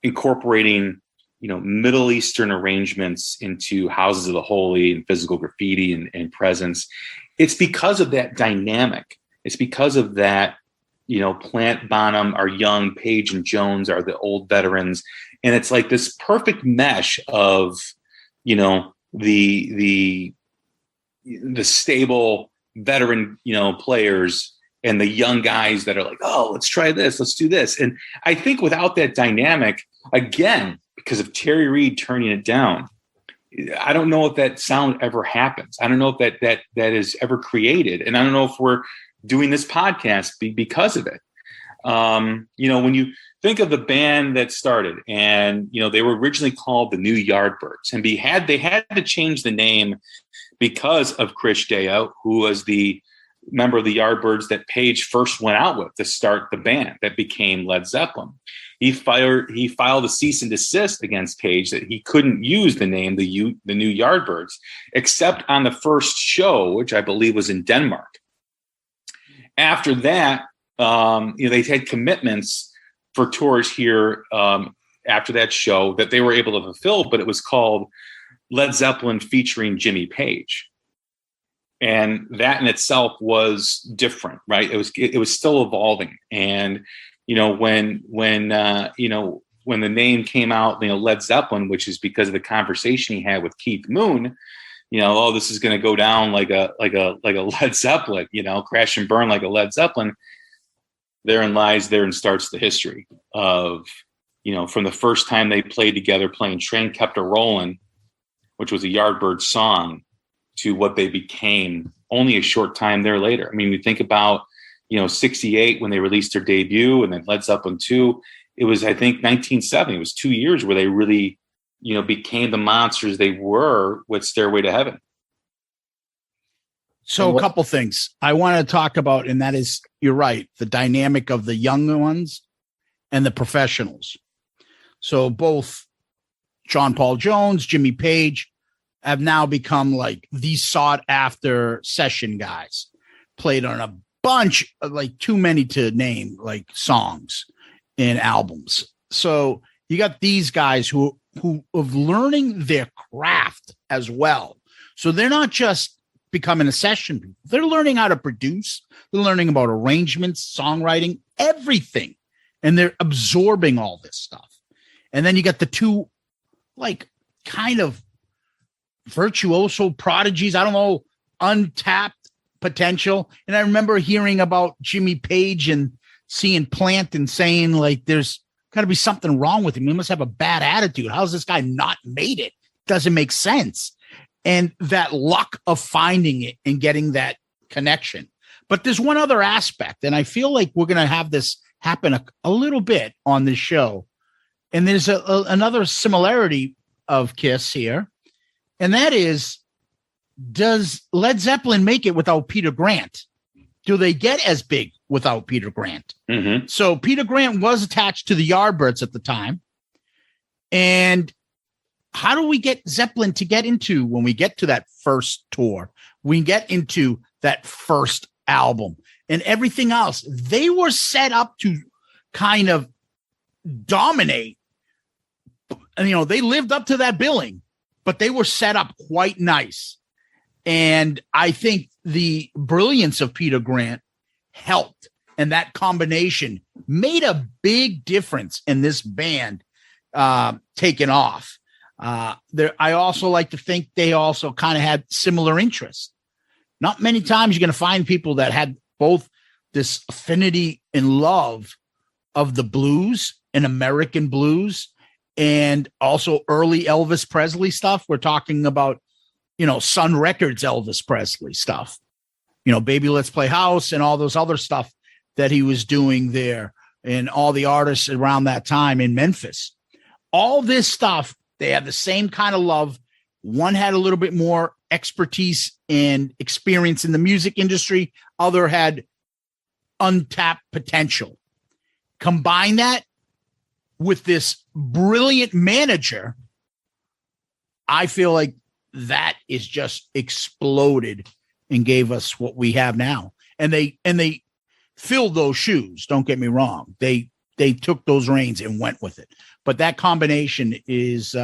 incorporating, Middle Eastern arrangements into Houses of the Holy and Physical Graffiti and Presence. It's because of that dynamic. It's because of that, Plant, Bonham are young, Page and Jones are the old veterans. And it's like this perfect mesh of, the stable veteran, players and the young guys that are like, oh, let's try this, let's do this. And I think without that dynamic, again, because of Terry Reid turning it down, I don't know if that sound ever happens. I don't know if that is ever created. And I don't know if we're doing this podcast because of it. When you think of the band that started, and they were originally called the New Yardbirds, and they had to change the name because of Chris Daya, who was the member of the Yardbirds that Page first went out with to start the band that became Led Zeppelin. He filed a cease and desist against Page that he couldn't use the name the New Yardbirds except on the first show, which I believe was in Denmark. After that, they had commitments for tours here after that show that they were able to fulfill, but it was called Led Zeppelin featuring Jimmy Page. And that in itself was different, right? It was still evolving. And, when the name came out, Led Zeppelin, which is because of the conversation he had with Keith Moon, this is going to go down like a Led Zeppelin, crash and burn like a Led Zeppelin. Therein starts the history of, from the first time they played together, playing Train Kept a Rollin', which was a Yardbird song, to what they became only a short time there later. I mean, we think about, 68 when they released their debut, and then Led Zeppelin 2. It was, I think, 1970. It was 2 years where they really, became the monsters they were with Stairway to Heaven. So a couple things I want to talk about, and that is, you're right, the dynamic of the young ones and the professionals. So both John Paul Jones, Jimmy Page have now become like the sought after session guys, played on a bunch of, like, too many to name, like, songs and albums. So you got these guys who of learning their craft as well. So they're not just becoming a session people. They're learning how to produce. They're learning about arrangements, songwriting, everything. And they're absorbing all this stuff. And then you got the two, like, kind of virtuoso prodigies. I don't know, untapped potential. And I remember hearing about Jimmy Page and seeing Plant and saying, like, there's got to be something wrong with him. He must have a bad attitude. How's this guy not made it? Doesn't make sense. And that luck of finding it and getting that connection. But there's one other aspect, and I feel like we're going to have this happen a little bit on this show. And there's another similarity of Kiss here, and that is, does Led Zeppelin make it without Peter Grant? Do they get as big without Peter Grant? Mm-hmm. So Peter Grant was attached to the Yardbirds at the time. And how do we get Zeppelin to get into, when we get to that first tour, we get into that first album and everything else? They were set up to kind of dominate. And, they lived up to that billing, but they were set up quite nice. And I think the brilliance of Peter Grant helped, and that combination made a big difference in this band taking off. I also like to think they also kind of had similar interests. Not many times you're going to find people that had both this affinity and love of the blues and American blues, and also early Elvis Presley stuff. We're talking about, Sun Records Elvis Presley stuff, Baby Let's Play House and all those other stuff that he was doing there, and all the artists around that time in Memphis. All this stuff, they have the same kind of love. One had a little bit more expertise and experience in the music industry. Other had untapped potential. Combine that with this brilliant manager, I feel like that is just exploded and gave us what we have now. And they filled those shoes. Don't get me wrong. They took those reins and went with it. But that combination is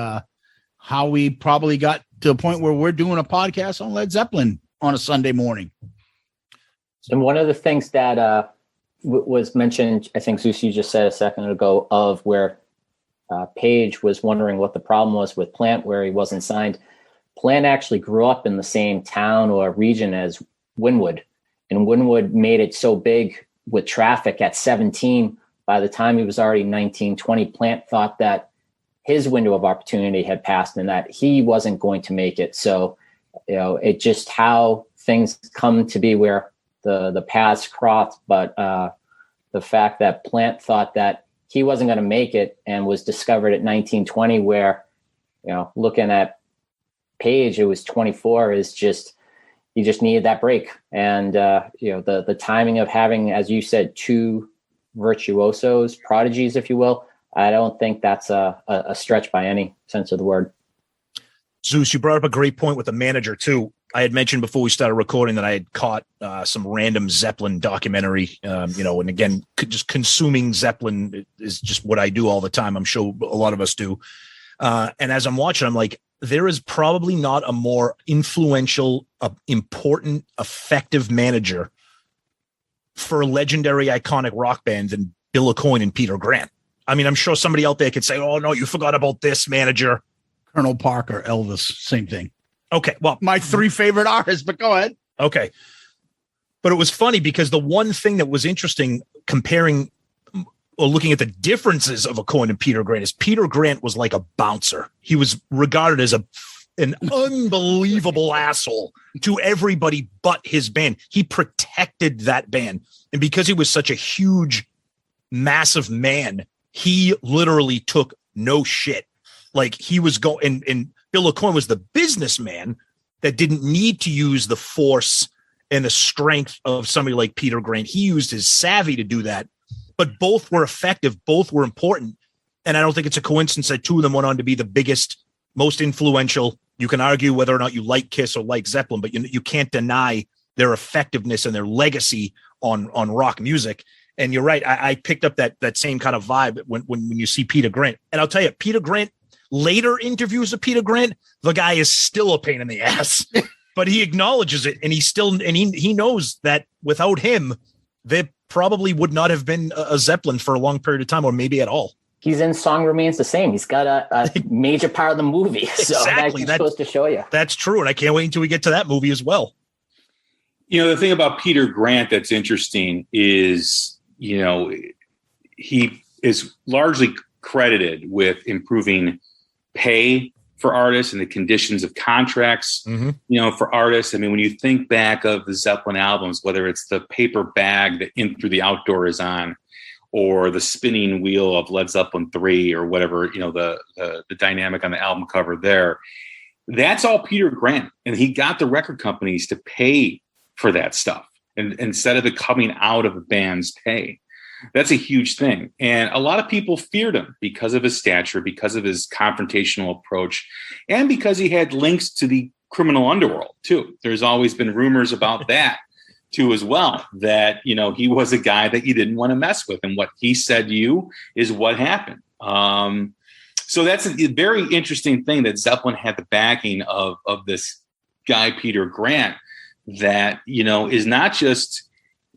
how we probably got to a point where we're doing a podcast on Led Zeppelin on a Sunday morning. And one of the things that was mentioned, I think Zeus, you just said a second ago, of where Page was wondering what the problem was with Plant, where he wasn't signed. Plant actually grew up in the same town or region as Winwood, and Winwood made it so big with traffic at 17. By the time he was already 19, 20, Plant thought that his window of opportunity had passed and that he wasn't going to make it. So, it just how things come to be where the paths crossed. But the fact that Plant thought that he wasn't going to make it and was discovered at 19, 20, where, looking at Page, it was 24, is just, he just needed that break. And, the timing of having, as you said, two virtuosos, prodigies, if you will, I don't think that's a stretch by any sense of the word. Zeus, you brought up a great point with the manager too. I had mentioned before we started recording that I had caught some random Zeppelin documentary, and again, just consuming Zeppelin is just what I do all the time. I'm sure a lot of us do. And as I'm watching, I'm like, there is probably not a more influential, important, effective manager for a legendary, iconic rock band than Bill Aucoin and Peter Grant. I mean, I'm sure somebody out there could say, oh, no, you forgot about this manager. Colonel Parker, Elvis, same thing. Okay, well, my three favorite artists, but go ahead. Okay. But it was funny because the one thing that was interesting comparing or looking at the differences of Aucoin and Peter Grant is Peter Grant was like a bouncer. He was regarded as an unbelievable asshole to everybody but his band. He protected that band. And because he was such a huge, massive man, he literally took no shit. Like he was going, and Bill Aucoin was the businessman that didn't need to use the force and the strength of somebody like Peter Grant. He used his savvy to do that, but both were effective. Both were important. And I don't think it's a coincidence that two of them went on to be the biggest, most influential. You can argue whether or not you like Kiss or like Zeppelin, but you can't deny their effectiveness and their legacy on rock music. And you're right. I picked up that same kind of vibe when you see Peter Grant. And I'll tell you, Peter Grant, later interviews of Peter Grant, the guy is still a pain in the ass, but he acknowledges it. And he knows that without him, there probably would not have been a Zeppelin for a long period of time, or maybe at all. He's in Song Remains the Same. He's got a major part of the movie. So exactly. That's supposed to show you. That's true. And I can't wait until we get to that movie as well. The thing about Peter Grant that's interesting is, he is largely credited with improving pay for artists and the conditions of contracts, for artists. I mean, when you think back of the Zeppelin albums, whether it's the paper bag that In Through the Outdoor is on, or the spinning wheel of Led Zeppelin 3, or whatever, the dynamic on the album cover there, that's all Peter Grant. And he got the record companies to pay for that stuff, and instead of it coming out of a band's pay. That's a huge thing. And a lot of people feared him because of his stature, because of his confrontational approach, and because he had links to the criminal underworld too. There's always been rumors about that too as well, that, he was a guy that you didn't want to mess with. And what he said to you is what happened. So that's a very interesting thing, that Zeppelin had the backing of this guy, Peter Grant, that, is not just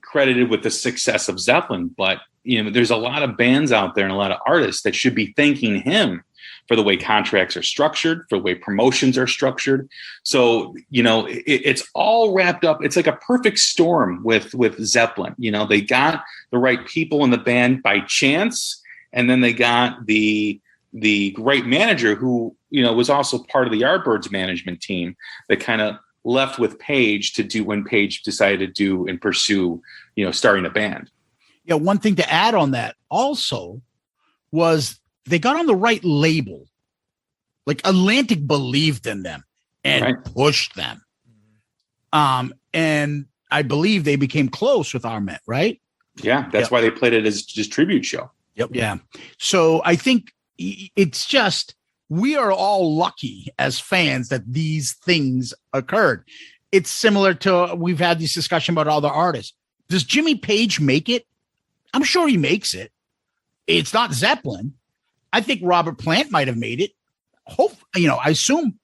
credited with the success of Zeppelin, but there's a lot of bands out there and a lot of artists that should be thanking him for the way contracts are structured, for the way promotions are structured. So, it's all wrapped up. It's like a perfect storm with Zeppelin. They got the right people in the band by chance, and then they got the right manager who, was also part of the Yardbirds management team that kind of left with Page to do when Page decided to do and pursue, starting a band. Yeah. One thing to add on that also was they got on the right label. Like Atlantic believed in them and pushed them. And I believe they became close with Armet, right? Yeah. That's why they played it as just tribute show. Yep. Yeah. So I think it's just, we are all lucky as fans that these things occurred. It's similar to, we've had this discussion about other artists. Does Jimmy Page make it? I'm sure he makes it. It's not Zeppelin. I think Robert Plant might have made it. I assume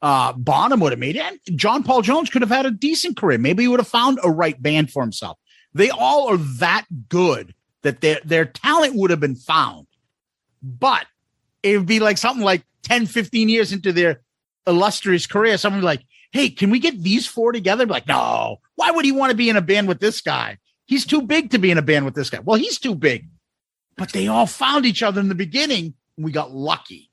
Bonham would have made it. And John Paul Jones could have had a decent career. Maybe he would have found a right band for himself. They all are that good that their talent would have been found. But it would be like something like 10, 15 years into their illustrious career. Someone would be like, hey, can we get these four together? Be like, no, why would he want to be in a band with this guy? He's too big to be in a band with this guy. Well, he's too big. But they all found each other in the beginning. And we got lucky.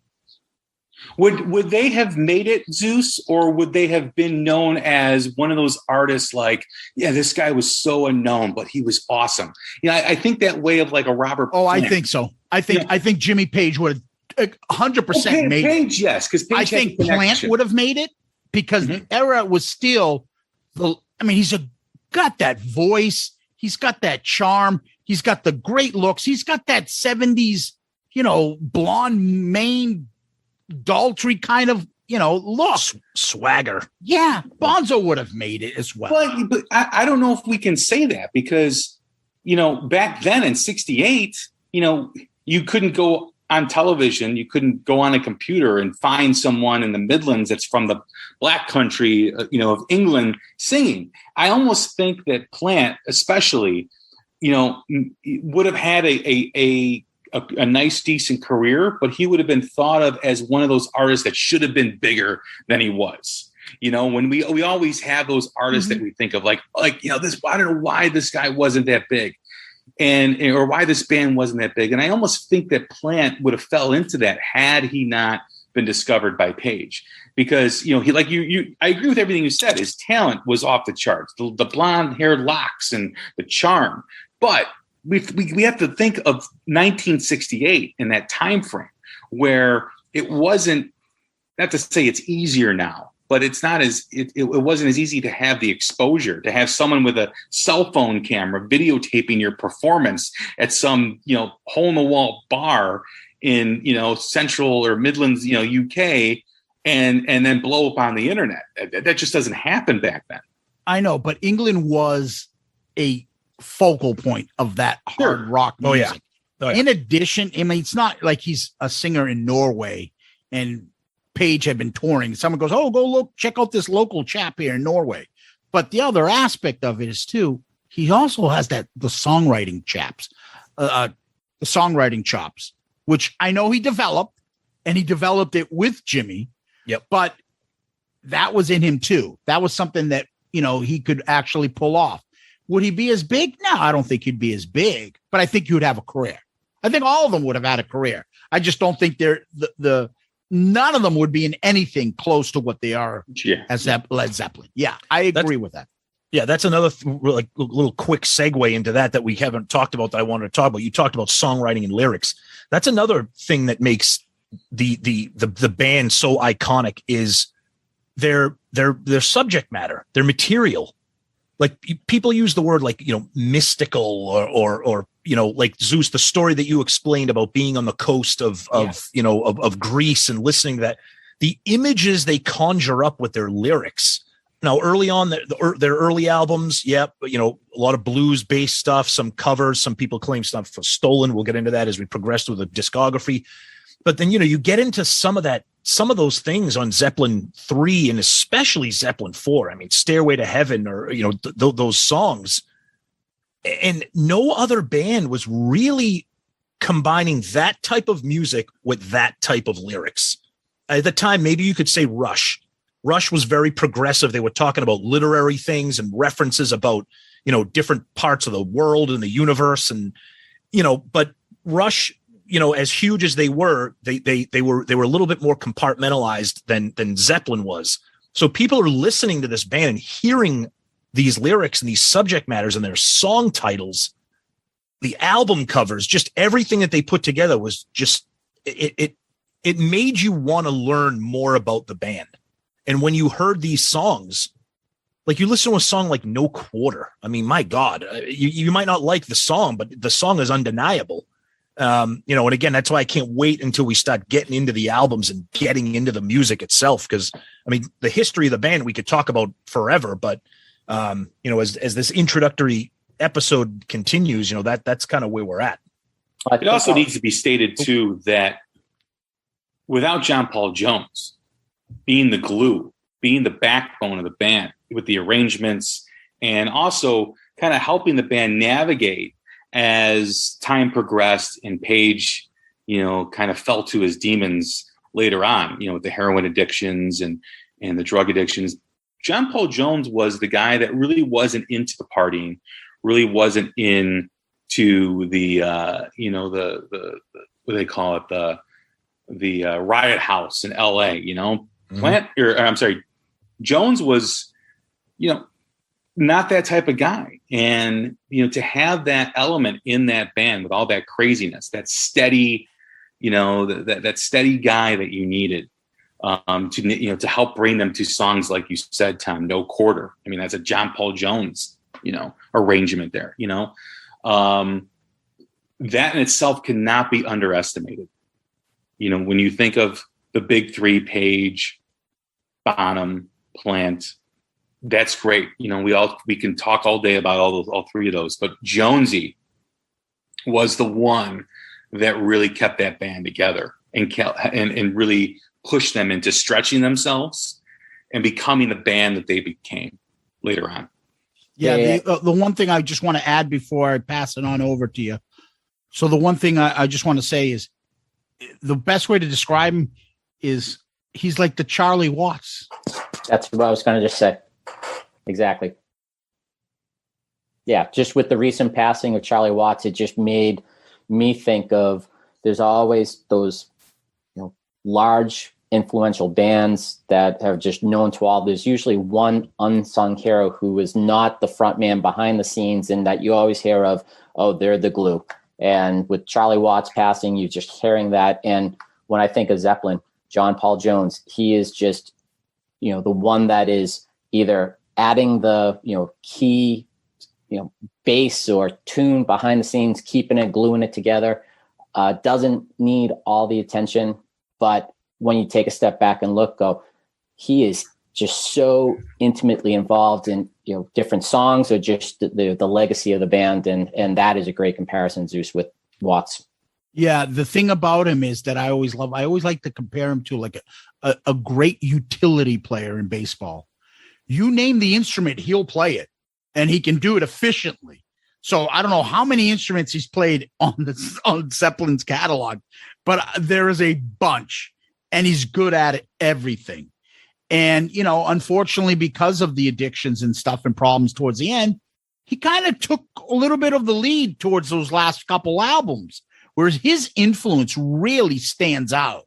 Would they have made it, Zeus, or would they have been known as one of those artists like, yeah, this guy was so unknown, but he was awesome. I think that way of like a Robert. Oh, Plant. I think so. I think Jimmy Page would have 100% made Page, it. Yes, because I think Plant would have made it because the era was still he's got that voice. He's got that charm. He's got the great looks. He's got that 70s, blonde mane, adultery kind of, look. Swagger. Yeah. Bonzo would have made it as well. But I don't know if we can say that because, back then in 68, you couldn't go on television. You couldn't go on a computer and find someone in the Midlands that's from the Black country, of England singing. I almost think that Plant, especially, would have had a nice, decent career, but he would have been thought of as one of those artists that should have been bigger than he was. When we always have those artists that we think of like this, I don't know why this guy wasn't that big or why this band wasn't that big. And I almost think that Plant would have fell into that had he not been discovered by Page, because, I agree with everything you said. His talent was off the charts, the blonde haired locks and the charm, but we have to think of 1968 in that time frame where it wasn't, not to say it's easier now, but it's not as it wasn't as easy to have the exposure, to have someone with a cell phone camera videotaping your performance at some hole in the wall bar in Central or Midlands UK and then blow up on the internet. That just doesn't happen back then. I know, but England was a focal point of that hard rock music. Oh, yeah. In addition, it's not like he's a singer in Norway and Page had been touring. Someone goes, oh, go look, check out this local chap here in Norway. But the other aspect of it is too, he also has the songwriting chops, which I know he developed, and he developed it with Jimmy. Yep. But that was in him too. That was something that, he could actually pull off. Would he be as big? No, I don't think he'd be as big, but I think he would have a career. I think all of them would have had a career. I just don't think none of them would be in anything close to what they are as Led Zeppelin. Yeah, I agree with that. Yeah, that's another little quick segue into that we haven't talked about that I wanted to talk about. You talked about songwriting and lyrics. That's another thing that makes the band so iconic is their subject matter, their material. Like people use the word mystical or like Zeus, the story that you explained about being on the coast of Greece and listening to that, the images they conjure up with their lyrics. Now, early on, their early albums, a lot of blues based stuff, some covers, some people claim stuff was stolen. We'll get into that as we progress through the discography. But then, you get into some of those things on Zeppelin 3 and especially Zeppelin 4. I mean, Stairway to Heaven or, those songs. And no other band was really combining that type of music with that type of lyrics. At the time, maybe you could say Rush. Rush was very progressive. They were talking about literary things and references about, different parts of the world and the universe. And, but Rush, as huge as they were, they were a little bit more compartmentalized than Zeppelin was. So people are listening to this band and hearing these lyrics and these subject matters and their song titles, the album covers, just everything that they put together was just, it made you want to learn more about the band. And when you heard these songs, like you listen to a song like No Quarter, I mean, my God, you might not like the song, but the song is undeniable. And again, that's why I can't wait until we start getting into the albums and getting into the music itself. Cause I mean, the history of the band, we could talk about forever, but as this introductory episode continues, that's kind of where we're at. It also needs to be stated too, that without John Paul Jones being the glue, being the backbone of the band with the arrangements and also kind of helping the band navigate as time progressed and Page, kind of fell to his demons later on, with the heroin addictions and the drug addictions. John Paul Jones was the guy that really wasn't into the partying, really wasn't into the, the what do they call it? The riot house in LA, Jones was, not that type of guy. And, to have that element in that band with all that craziness, that steady, that steady guy that you needed, to help bring them to songs like you said, Tom, No Quarter. I mean, that's a John Paul Jones, arrangement there, that in itself cannot be underestimated. When you think of the big three, Page, Bonham, Plant, that's great. We can talk all day about all three of those, but Jonesy was the one that really kept that band together and really pushed them into stretching themselves and becoming the band that they became later on. Yeah. The one thing I just want to add before I pass it on over to you. So the one thing I just want to say is the best way to describe him is he's like the Charlie Watts. That's what I was going to just say. Exactly. Yeah. Just with the recent passing of Charlie Watts, it just made me think of, there's always those, large influential bands that are just known to all. There's usually one unsung hero who is not the front man behind the scenes and that you always hear of, oh, they're the glue. And with Charlie Watts passing, you're just hearing that. And when I think of Zeppelin, John Paul Jones, he is just, the one that is either adding the, key, bass or tune behind the scenes, keeping it, gluing it together, doesn't need all the attention. But when you take a step back and look, he is just so intimately involved in, different songs or just the legacy of the band. And that is a great comparison, Zeus, with Watts. Yeah. The thing about him is that I always like to compare him to like a great utility player in baseball. You name the instrument, he'll play it and he can do it efficiently. So I don't know how many instruments he's played on Zeppelin's catalog, but there is a bunch and he's good at everything. And, unfortunately, because of the addictions and stuff and problems towards the end, he kind of took a little bit of the lead towards those last couple albums, whereas his influence really stands out.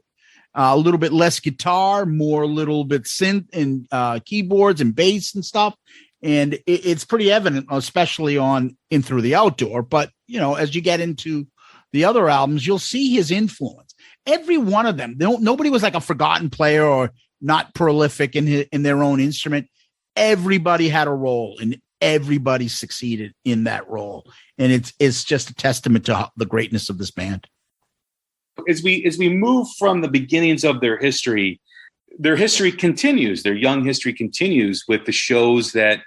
A little bit less guitar, more a little bit synth and keyboards and bass and stuff. And it's pretty evident, especially on In Through the Outdoor. But, as you get into the other albums, you'll see his influence. Every one of them, nobody was like a forgotten player or not prolific in their own instrument. Everybody had a role and everybody succeeded in that role. And it's just a testament to the greatness of this band. As we move from the beginnings of their history continues. Their young history continues with the shows that,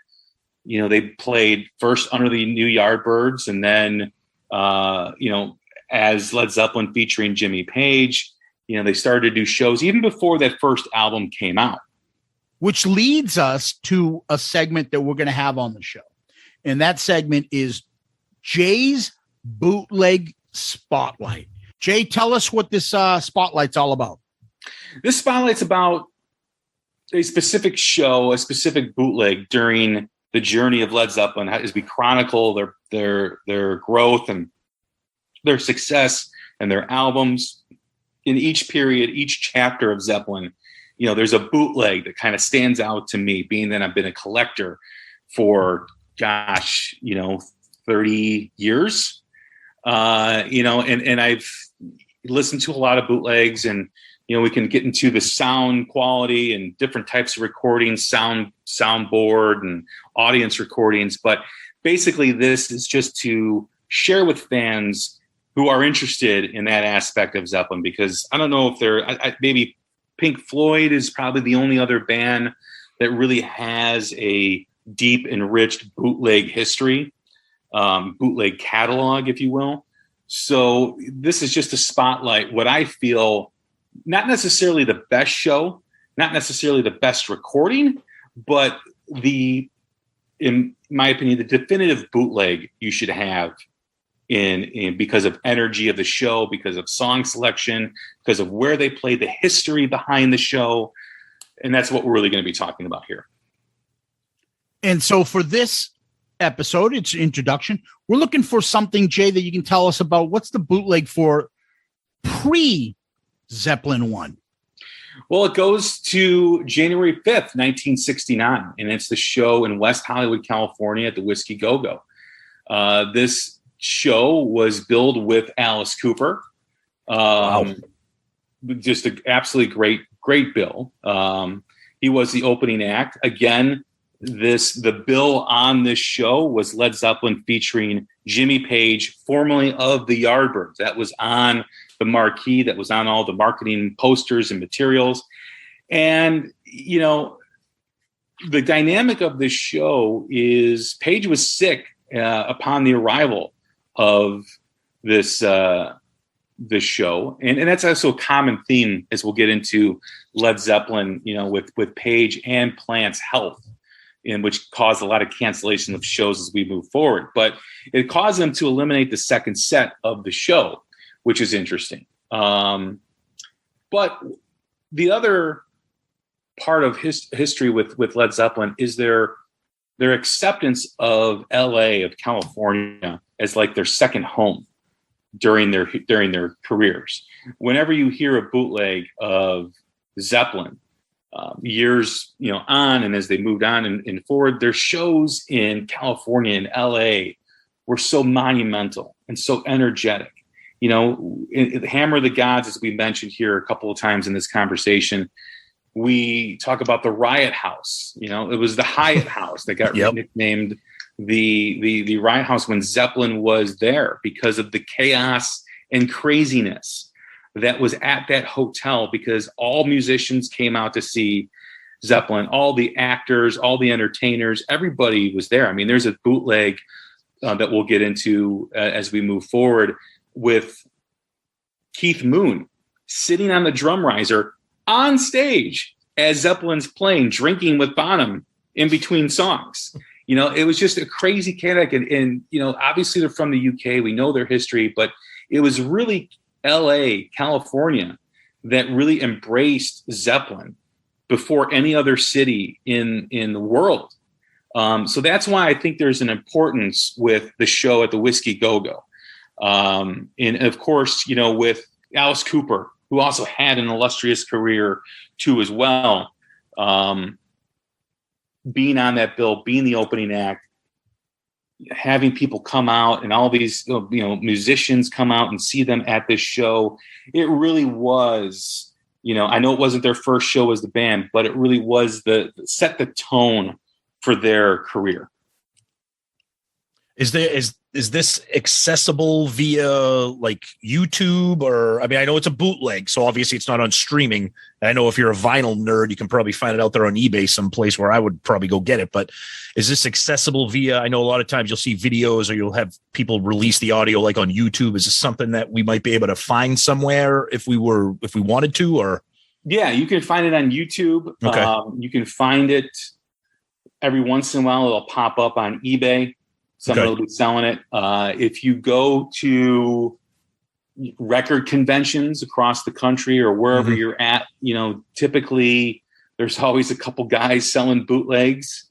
they played first under the new Yardbirds and then, as Led Zeppelin featuring Jimmy Page, they started to do shows even before that first album came out. Which leads us to a segment that we're going to have on the show. And that segment is Jay's Bootleg Spotlight. Jay, tell us what this spotlight's all about. This spotlight's about a specific show, a specific bootleg during the journey of Led Zeppelin, as we chronicle their growth and their success and their albums. In each period, each chapter of Zeppelin, there's a bootleg that kind of stands out to me, being that I've been a collector for 30 years, and I've listened to a lot of bootlegs, and we can get into the sound quality and different types of recordings, soundboard and audience recordings. But basically, this is just to share with fans who are interested in that aspect of Zeppelin, because I don't know if maybe Pink Floyd is probably the only other band that really has a deep, enriched bootleg history, bootleg catalog, if you will. So this is just a spotlight what I feel, not necessarily the best show, not necessarily the best recording, but in my opinion, the definitive bootleg you should have in because of energy of the show, because of song selection, because of where they play, the history behind the show. And that's what we're really going to be talking about here. And so for this episode, it's introduction. We're looking for something, Jay, that you can tell us about. What's the bootleg for pre-Zeppelin 1? Well, it goes to January 5th, 1969, and it's the show in West Hollywood, California at the Whiskey Go-Go. This show was billed with Alice Cooper. Wow. Just an absolutely great bill. He was the opening act. Again, the bill on this show was Led Zeppelin featuring Jimmy Page, formerly of the Yardbirds. That was on the marquee, that was on all the marketing posters and materials. And, the dynamic of this show is Page was sick upon the arrival of this show. And that's also a common theme as we'll get into Led Zeppelin, with Page and Plant's health, in which caused a lot of cancellation of shows as we move forward. But it caused them to eliminate the second set of the show, which is interesting. But the other part of history with Led Zeppelin is their acceptance of LA, of California, as like their second home during their careers. Whenever you hear a bootleg of Zeppelin, years on, and as they moved on and forward, their shows in California and LA were so monumental and so energetic. Hammer of the Gods, as we mentioned here a couple of times in this conversation, we talk about the Riot House. It was the Hyatt House that got nicknamed the Riot House when Zeppelin was there, because of the chaos and craziness that was at that hotel, because all musicians came out to see Zeppelin, all the actors, all the entertainers, everybody was there. I mean, there's a bootleg that we'll get into as we move forward, with Keith Moon sitting on the drum riser on stage as Zeppelin's playing, drinking with Bonham in between songs. It was just a crazy chaotic. And obviously they're from the UK. We know their history, but it was really LA, California, that really embraced Zeppelin before any other city in the world. So that's why I think there's an importance with the show at the Whiskey Go-Go. And of course, with Alice Cooper, who also had an illustrious career too as well, being on that bill, being the opening act, having people come out and all these musicians come out and see them at this show. It really was, I know it wasn't their first show as the band, but it really was set the tone for their career. Is this accessible via like YouTube, or I know it's a bootleg, so obviously it's not on streaming. I know if you're a vinyl nerd, you can probably find it out there on eBay someplace where I would probably go get it. But is this accessible via? I know a lot of times you'll see videos or you'll have people release the audio like on YouTube. Is this something that we might be able to find somewhere if we wanted to? Or yeah, you can find it on YouTube. Okay. You can find it every once in a while. It'll pop up on eBay. Someone will be selling it. If you go to record conventions across the country or wherever you're at, typically there's always a couple guys selling bootlegs.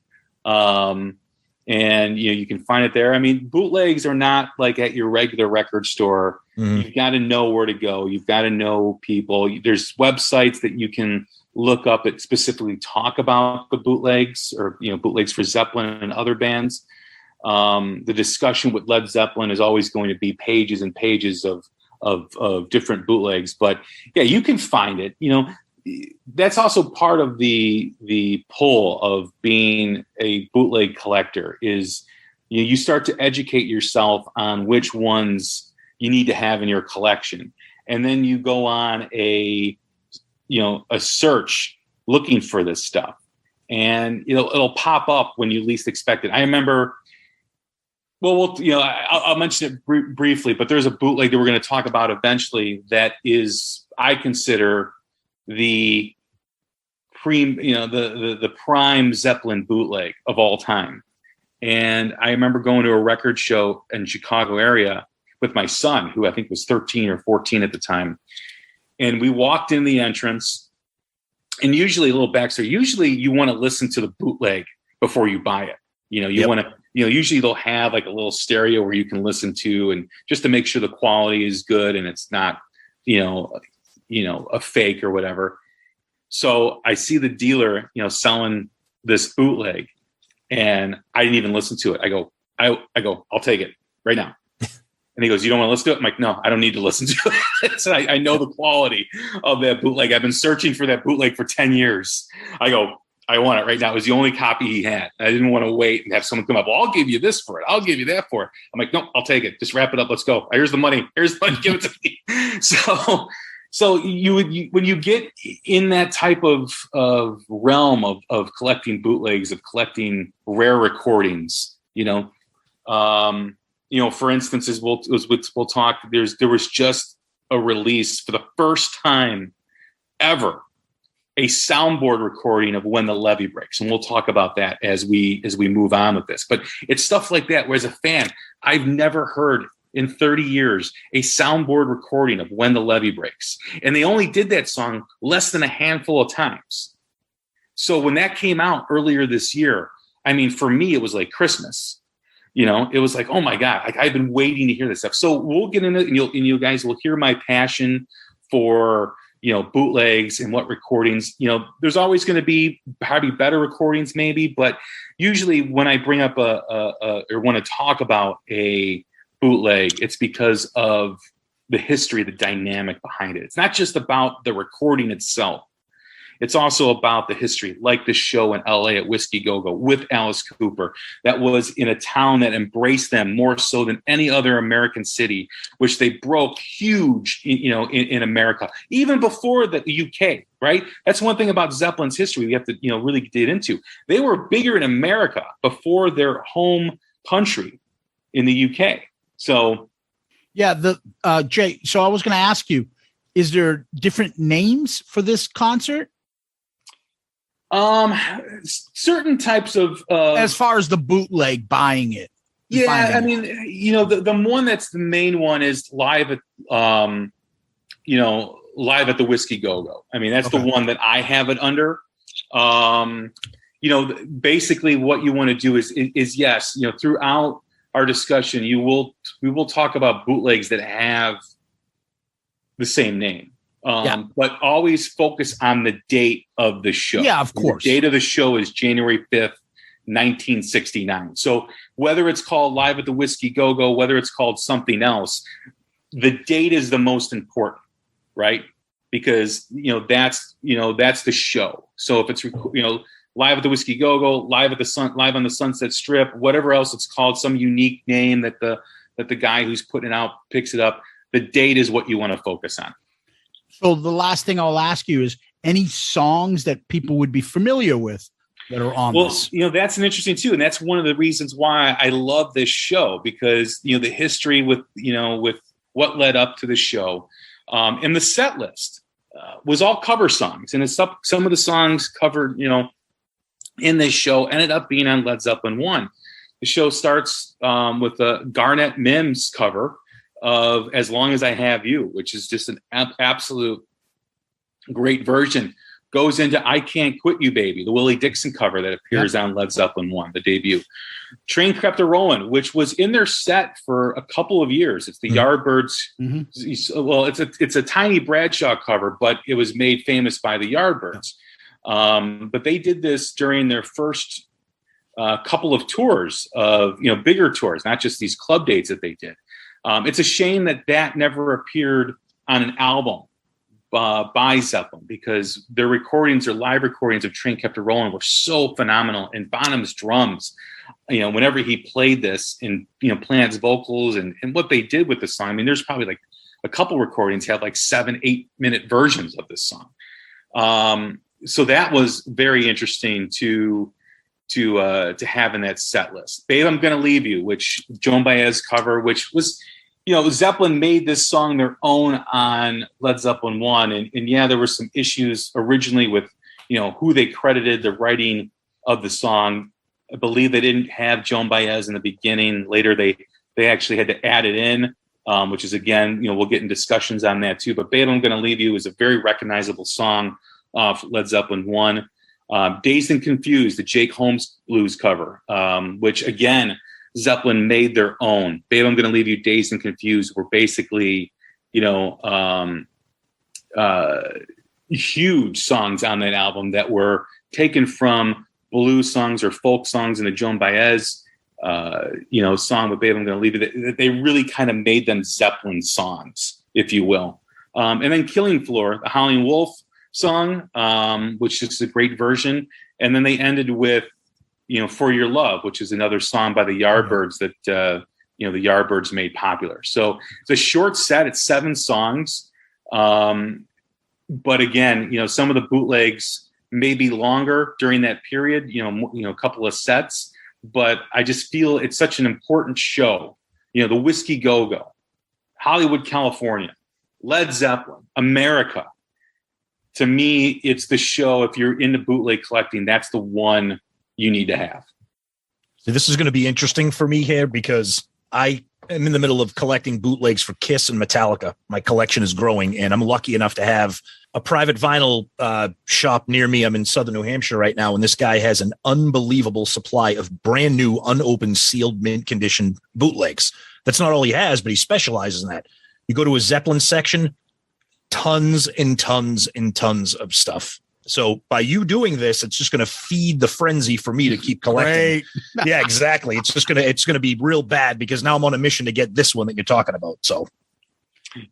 And you can find it there. I mean, bootlegs are not like at your regular record store. You've got to know where to go. You've got to know people. There's websites that you can look up that specifically talk about the bootlegs, or bootlegs for Zeppelin and other bands. The discussion with Led Zeppelin is always going to be pages and pages of different bootlegs. But yeah, you can find it. That's also part of the pull of being a bootleg collector is you start to educate yourself on which ones you need to have in your collection. And then you go on a search looking for this stuff, and it'll pop up when you least expect it. I remember, I'll mention it briefly, but there's a bootleg that we're going to talk about eventually that is, I consider, the prime Zeppelin bootleg of all time. And I remember going to a record show in Chicago area with my son, who I think was 13 or 14 at the time. And we walked in the entrance, and usually, a little backstory, usually you want to listen to the bootleg before you buy it. Want to, usually they'll have like a little stereo where you can listen to, and just to make sure the quality is good and it's not, a fake or whatever. So I see the dealer, selling this bootleg, and I didn't even listen to it. I go, I'll take it right now. And he goes, "You don't want to listen to it?" I'm like, "No, I don't need to listen to it." So I know the quality of that bootleg. I've been searching for that bootleg for 10 years. I go, "I want it right now." It was the only copy he had. I didn't want to wait and have someone come up. "Well, I'll give you this for it. I'll give you that for it." I'm like, "No, I'll take it. Just wrap it up. Let's go. Here's the money. Give it to me." So when you get in that type of realm of collecting bootlegs, of collecting rare recordings, for instance, as we'll talk, there was just a release for the first time ever, a soundboard recording of When the Levee Breaks. And we'll talk about that as we move on with this. But it's stuff like that where, as a fan, I've never heard in 30 years a soundboard recording of When the Levee Breaks. And they only did that song less than a handful of times. So when that came out earlier this year, I mean, for me, it was like Christmas. It was like, oh my God, like I've been waiting to hear this stuff. So we'll get into it, and you guys will hear my passion for, bootlegs and what recordings. There's always going to be probably better recordings maybe, but usually when I bring up or want to talk about a bootleg, it's because of the history, the dynamic behind it. It's not just about the recording itself. It's also about the history, like the show in LA at Whiskey Go-Go with Alice Cooper, that was in a town that embraced them more so than any other American city, which they broke huge, in America, even before the UK, right? That's one thing about Zeppelin's history we have to, really get into. They were bigger in America before their home country in the UK. So, yeah, Jay, so I was going to ask you, is there different names for this concert? Certain types of as far as the bootleg buying it. Yeah, I mean, the one that's the main one is live at the Whiskey Go-Go. I mean, that's the one that I have it under. Basically what you want to do is yes, throughout our discussion, we will talk about bootlegs that have the same name. But always focus on the date of the show. Yeah, of course. The date of the show is January 5th, 1969. So whether it's called Live at the Whiskey Go-Go, whether it's called something else, the date is the most important, right? Because, that's the show. So if it's, Live at the Whiskey Go-Go, live on the Sunset Strip, whatever else it's called, some unique name that the guy who's putting it out picks it up, the date is what you want to focus on. So the last thing I'll ask you is any songs that people would be familiar with that are on this? That's an interesting too. And that's one of the reasons why I love this show, because, the history with what led up to the show, and the set list was all cover songs. And some of the songs covered, in this show ended up being on Led Zeppelin 1. The show starts with a Garnet Mims cover of "As Long as I Have You," which is just an absolute great version. Goes into "I Can't Quit You, Baby," the Willie Dixon cover that appears on Led Zeppelin 1, the debut. "Train Kept a Rollin'," which was in their set for a couple of years. It's the Yardbirds. Well, it's a Tiny Bradshaw cover, but it was made famous by the Yardbirds. But they did this during their first couple of tours of, bigger tours, not just these club dates that they did. It's a shame that never appeared on an album by Zeppelin, because their live recordings of "Train Kept a Rollin'" were so phenomenal. And Bonham's drums, whenever he played this, and Plant's vocals and what they did with the song. I mean, there's probably like a couple recordings have like 7-8 minute versions of this song. So that was very interesting to have in that set list. "Babe, I'm Gonna Leave You," which Joan Baez cover, which was, Zeppelin made this song their own on Led Zeppelin 1. And there were some issues originally with, who they credited the writing of the song. I believe they didn't have Joan Baez in the beginning. Later, they actually had to add it in, which is, again, we'll get in discussions on that too. But "Babe, I'm Gonna Leave You" is a very recognizable song off Led Zeppelin 1. "Dazed and Confused," the Jake Holmes blues cover, which, again, Zeppelin made their own. "Babe, I'm Gonna Leave You," "Dazed and Confused" were basically, huge songs on that album that were taken from blues songs or folk songs in the Joan Baez, song with "Babe, I'm Gonna Leave You." They really kind of made them Zeppelin songs, if you will. And then "Killing Floor," the Howlin' Wolf song, which is a great version. And then they ended with, "For Your Love," which is another song by the Yardbirds that, the Yardbirds made popular. So it's a short set. It's 7 songs. But again, some of the bootlegs may be longer during that period, a couple of sets, but I just feel it's such an important show. The Whiskey Go-Go, Hollywood, California, Led Zeppelin, America. To me, it's the show. If you're into bootleg collecting, that's the one you need to have. So this is going to be interesting for me here, because I am in the middle of collecting bootlegs for Kiss and Metallica. My collection is growing, and I'm lucky enough to have a private vinyl shop near me. I'm in Southern New Hampshire right now, and this guy has an unbelievable supply of brand new, unopened, sealed, mint condition bootlegs. That's not all he has, but he specializes in that. You go to his Zeppelin section, tons and tons and tons of stuff. So by you doing this, it's just going to feed the frenzy for me to keep collecting. Yeah, exactly. It's going to be real bad, because now I'm on a mission to get this one that you're talking about. So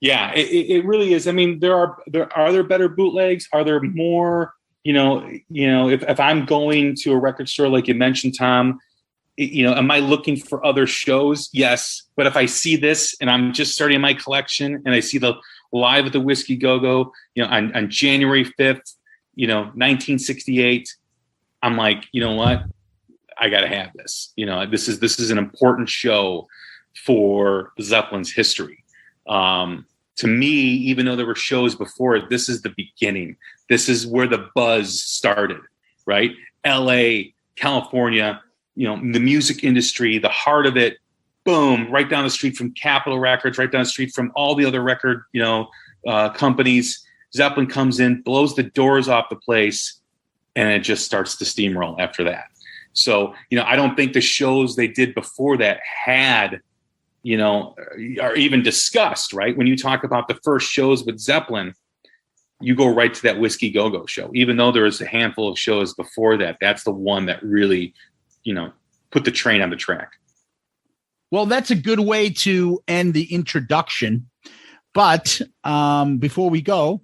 yeah, it really is. I mean, are there better bootlegs? Are there more, if I'm going to a record store, like you mentioned, Tom, am I looking for other shows? Yes. But if I see this and I'm just starting my collection and I see the live at the Whiskey Go-Go, on January 5th, 1968, I'm like, you know what? I got to have this. This is an important show for Zeppelin's history. To me, even though there were shows before it, this is the beginning. This is where the buzz started, right? LA, California, the music industry, the heart of it, boom, right down the street from Capitol Records, right down the street from all the other record, companies. Zeppelin comes in, blows the doors off the place, and it just starts to steamroll after that. So, I don't think the shows they did before that had, are even discussed, right? When you talk about the first shows with Zeppelin, you go right to that Whiskey Go-Go show. Even though there was a handful of shows before that, that's the one that really, put the train on the track. Well, that's a good way to end the introduction. But before we go,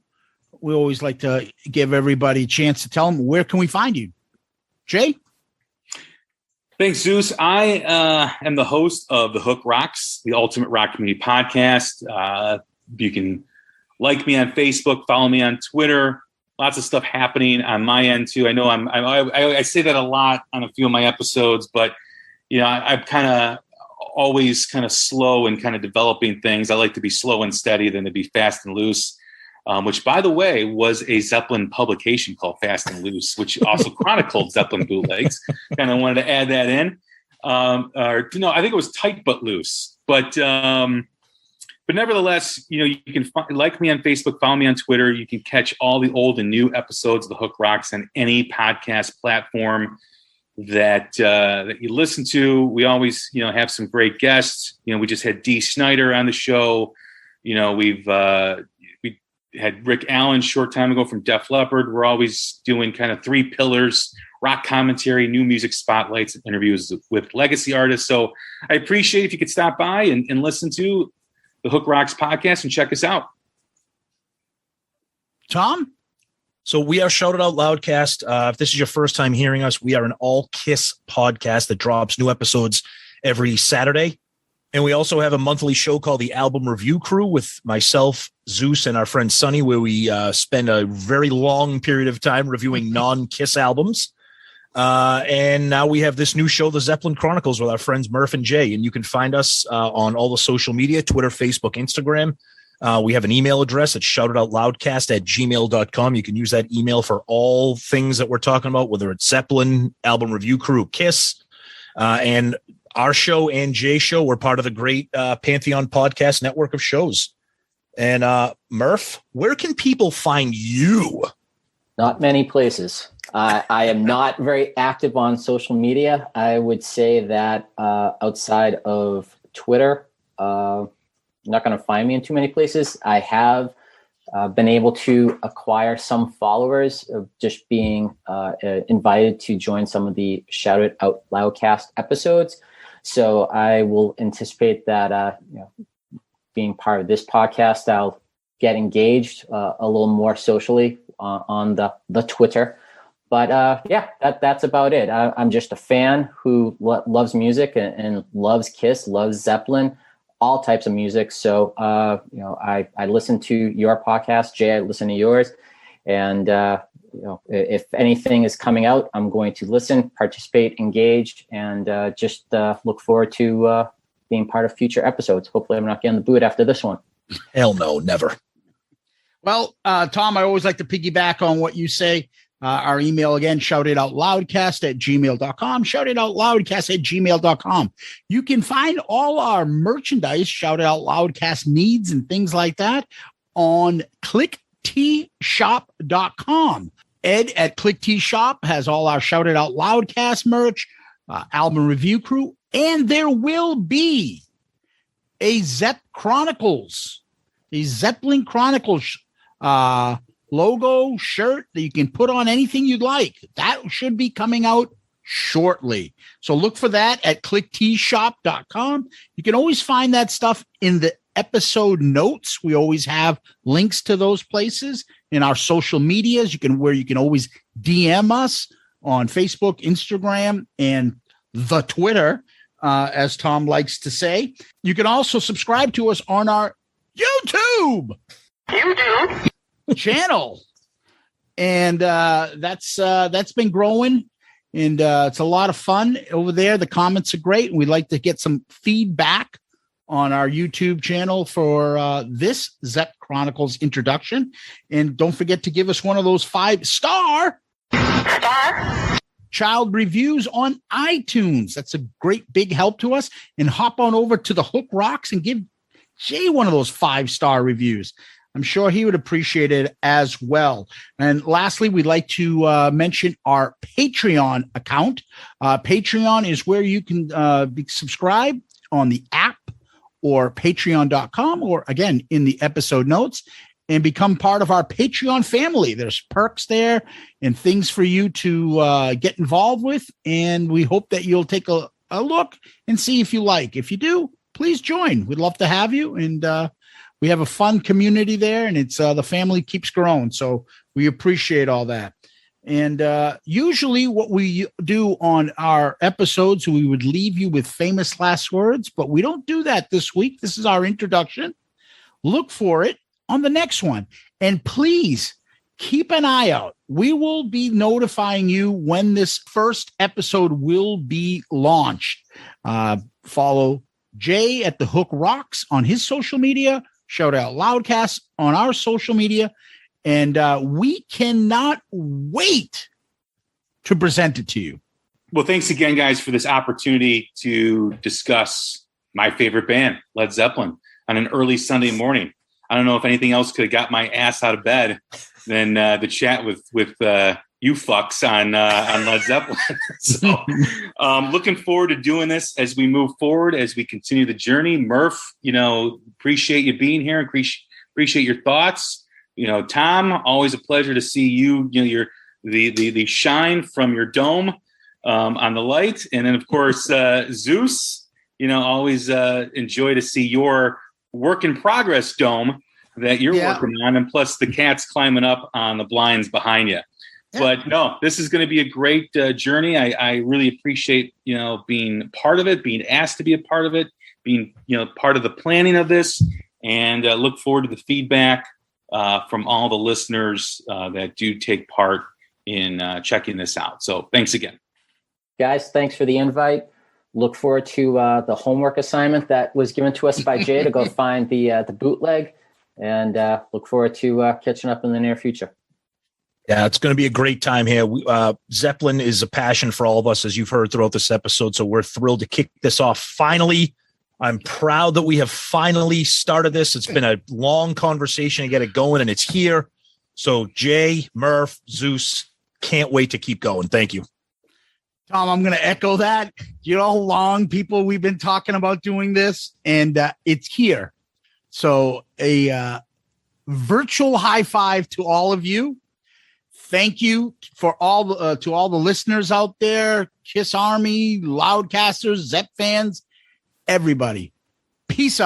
we always like to give everybody a chance to tell them, where can we find you? Jay? Thanks, Zeus. I am the host of The Hook Rocks, the Ultimate Rock Community Podcast. You can like me on Facebook, follow me on Twitter. Lots of stuff happening on my end too. I know I say that a lot on a few of my episodes, but I'm kind of always kind of slow and kind of developing things. I like to be slow and steady than to be fast and loose. Which, by the way, was a Zeppelin publication called Fast and Loose, which also chronicled Zeppelin bootlegs. Kind of wanted to add that in. or no, I think it was Tight But Loose. But nevertheless, you can like me on Facebook, follow me on Twitter. You can catch all the old and new episodes of The Hook Rocks on any podcast platform that you listen to. We always, have some great guests. We just had Dee Snider on the show. We had Rick Allen short time ago from Def Leppard. We're always doing kind of three pillars: rock commentary, new music spotlights, and interviews with legacy artists. So I appreciate if you could stop by and listen to the Hook Rocks podcast and check us out. Tom? So we are Shouted Out Loudcast. If this is your first time hearing us, we are an all Kiss podcast that drops new episodes every Saturday. And we also have a monthly show called the Album Review Crew with myself, Zeus, and our friend Sonny, where we spend a very long period of time reviewing non-Kiss albums. And now we have this new show, the Zeppelin Chronicles, with our friends Murph and Jay. And you can find us on all the social media, Twitter, Facebook, Instagram. We have an email address at shoutedoutloudcast@gmail.com. You can use that email for all things that we're talking about, whether it's Zeppelin, Album Review Crew, Kiss, and our show and Jay's show. We're part of the great Pantheon podcast network of shows. And Murph, where can people find you? Not many places. I am not very active on social media. I would say that outside of Twitter, you're not going to find me in too many places. I have been able to acquire some followers of just being invited to join some of the Shouted Out Loudcast episodes. So I will anticipate that being part of this podcast, I'll get engaged a little more socially on the Twitter. But that's about it. I'm just a fan who loves music and loves Kiss, loves Zeppelin, all types of music. So, I listen to your podcast, Jay, I listen to yours. And, if anything is coming out, I'm going to listen, participate, engage, and just look forward to being part of future episodes. Hopefully I'm not getting the boot after this one. Hell no, never. Well, Tom, I always like to piggyback on what you say. Our email again, shoutedoutloudcast@gmail.com, shoutedoutloudcast@gmail.com. You can find all our merchandise, Shout Out Loudcast needs and things like that on clicktshop.com. Ed at Click T Shop has all our Shouted Out Loudcast merch, Album Review Crew, and there will be a Zeppelin Chronicles logo shirt that you can put on anything you'd like. That should be coming out shortly. So look for that at clicktshop.com. You can always find that stuff in the episode notes. We always have links to those places in our social medias. Where you can always DM us on Facebook, Instagram, and the Twitter, as Tom likes to say. You can also subscribe to us on our YouTube channel, and that's been growing, and it's a lot of fun over there. The comments are great, and we'd like to get some feedback on our YouTube channel for this Zepp Chronicles introduction. And don't forget to give us one of those 5-star child reviews on iTunes. That's a great big help to us. And hop on over to the Hook Rocks and give Jay one of those 5-star reviews. I'm sure he would appreciate it as well. And lastly, we'd like to mention our Patreon account. Patreon is where you can subscribe on the app or patreon.com, or again, in the episode notes, and become part of our Patreon family. There's perks there and things for you to get involved with. And we hope that you'll take a look and see if you like. If you do, please join. We'd love to have you. And we have a fun community there, and it's the family keeps growing. So we appreciate all that. And usually what we do on our episodes, we would leave you with famous last words, but we don't do that this week. This is our introduction. Look for it on the next one. And please keep an eye out. We will be notifying you when this first episode will be launched. Follow Jay at the Hook Rocks on his social media. Shout Out Loudcast on our social media. And we cannot wait to present it to you. Well, thanks again, guys, for this opportunity to discuss my favorite band, Led Zeppelin, on an early Sunday morning. I don't know if anything else could have got my ass out of bed than the chat with you fucks on Led Zeppelin. So looking forward to doing this as we move forward, as we continue the journey. Murph, appreciate you being here. Appreciate your thoughts. Tom, always a pleasure to see you. You're the shine from your dome on the light. And then, of course, Zeus, always enjoy to see your work in progress dome that you're working on. And plus the cats climbing up on the blinds behind you. Yeah. But no, this is going to be a great journey. I really appreciate, being part of it, being asked to be a part of it, being, part of the planning of this, and look forward to the feedback from all the listeners that do take part in checking this out. So thanks again. Guys, thanks for the invite. Look forward to the homework assignment that was given to us by Jay to go find the bootleg, and look forward to catching up in the near future. Yeah, it's going to be a great time here. Zeppelin is a passion for all of us, as you've heard throughout this episode. So we're thrilled to kick this off. Finally, I'm proud that we have finally started this. It's been a long conversation to get it going, and it's here. So Jay, Murph, Zeus, can't wait to keep going. Thank you. Tom, I'm going to echo that. You know how long we've been talking about doing this, and it's here. So a virtual high five to all of you. Thank you for all to all the listeners out there, Kiss Army, Loudcasters, Zepp fans, everybody. Peace out.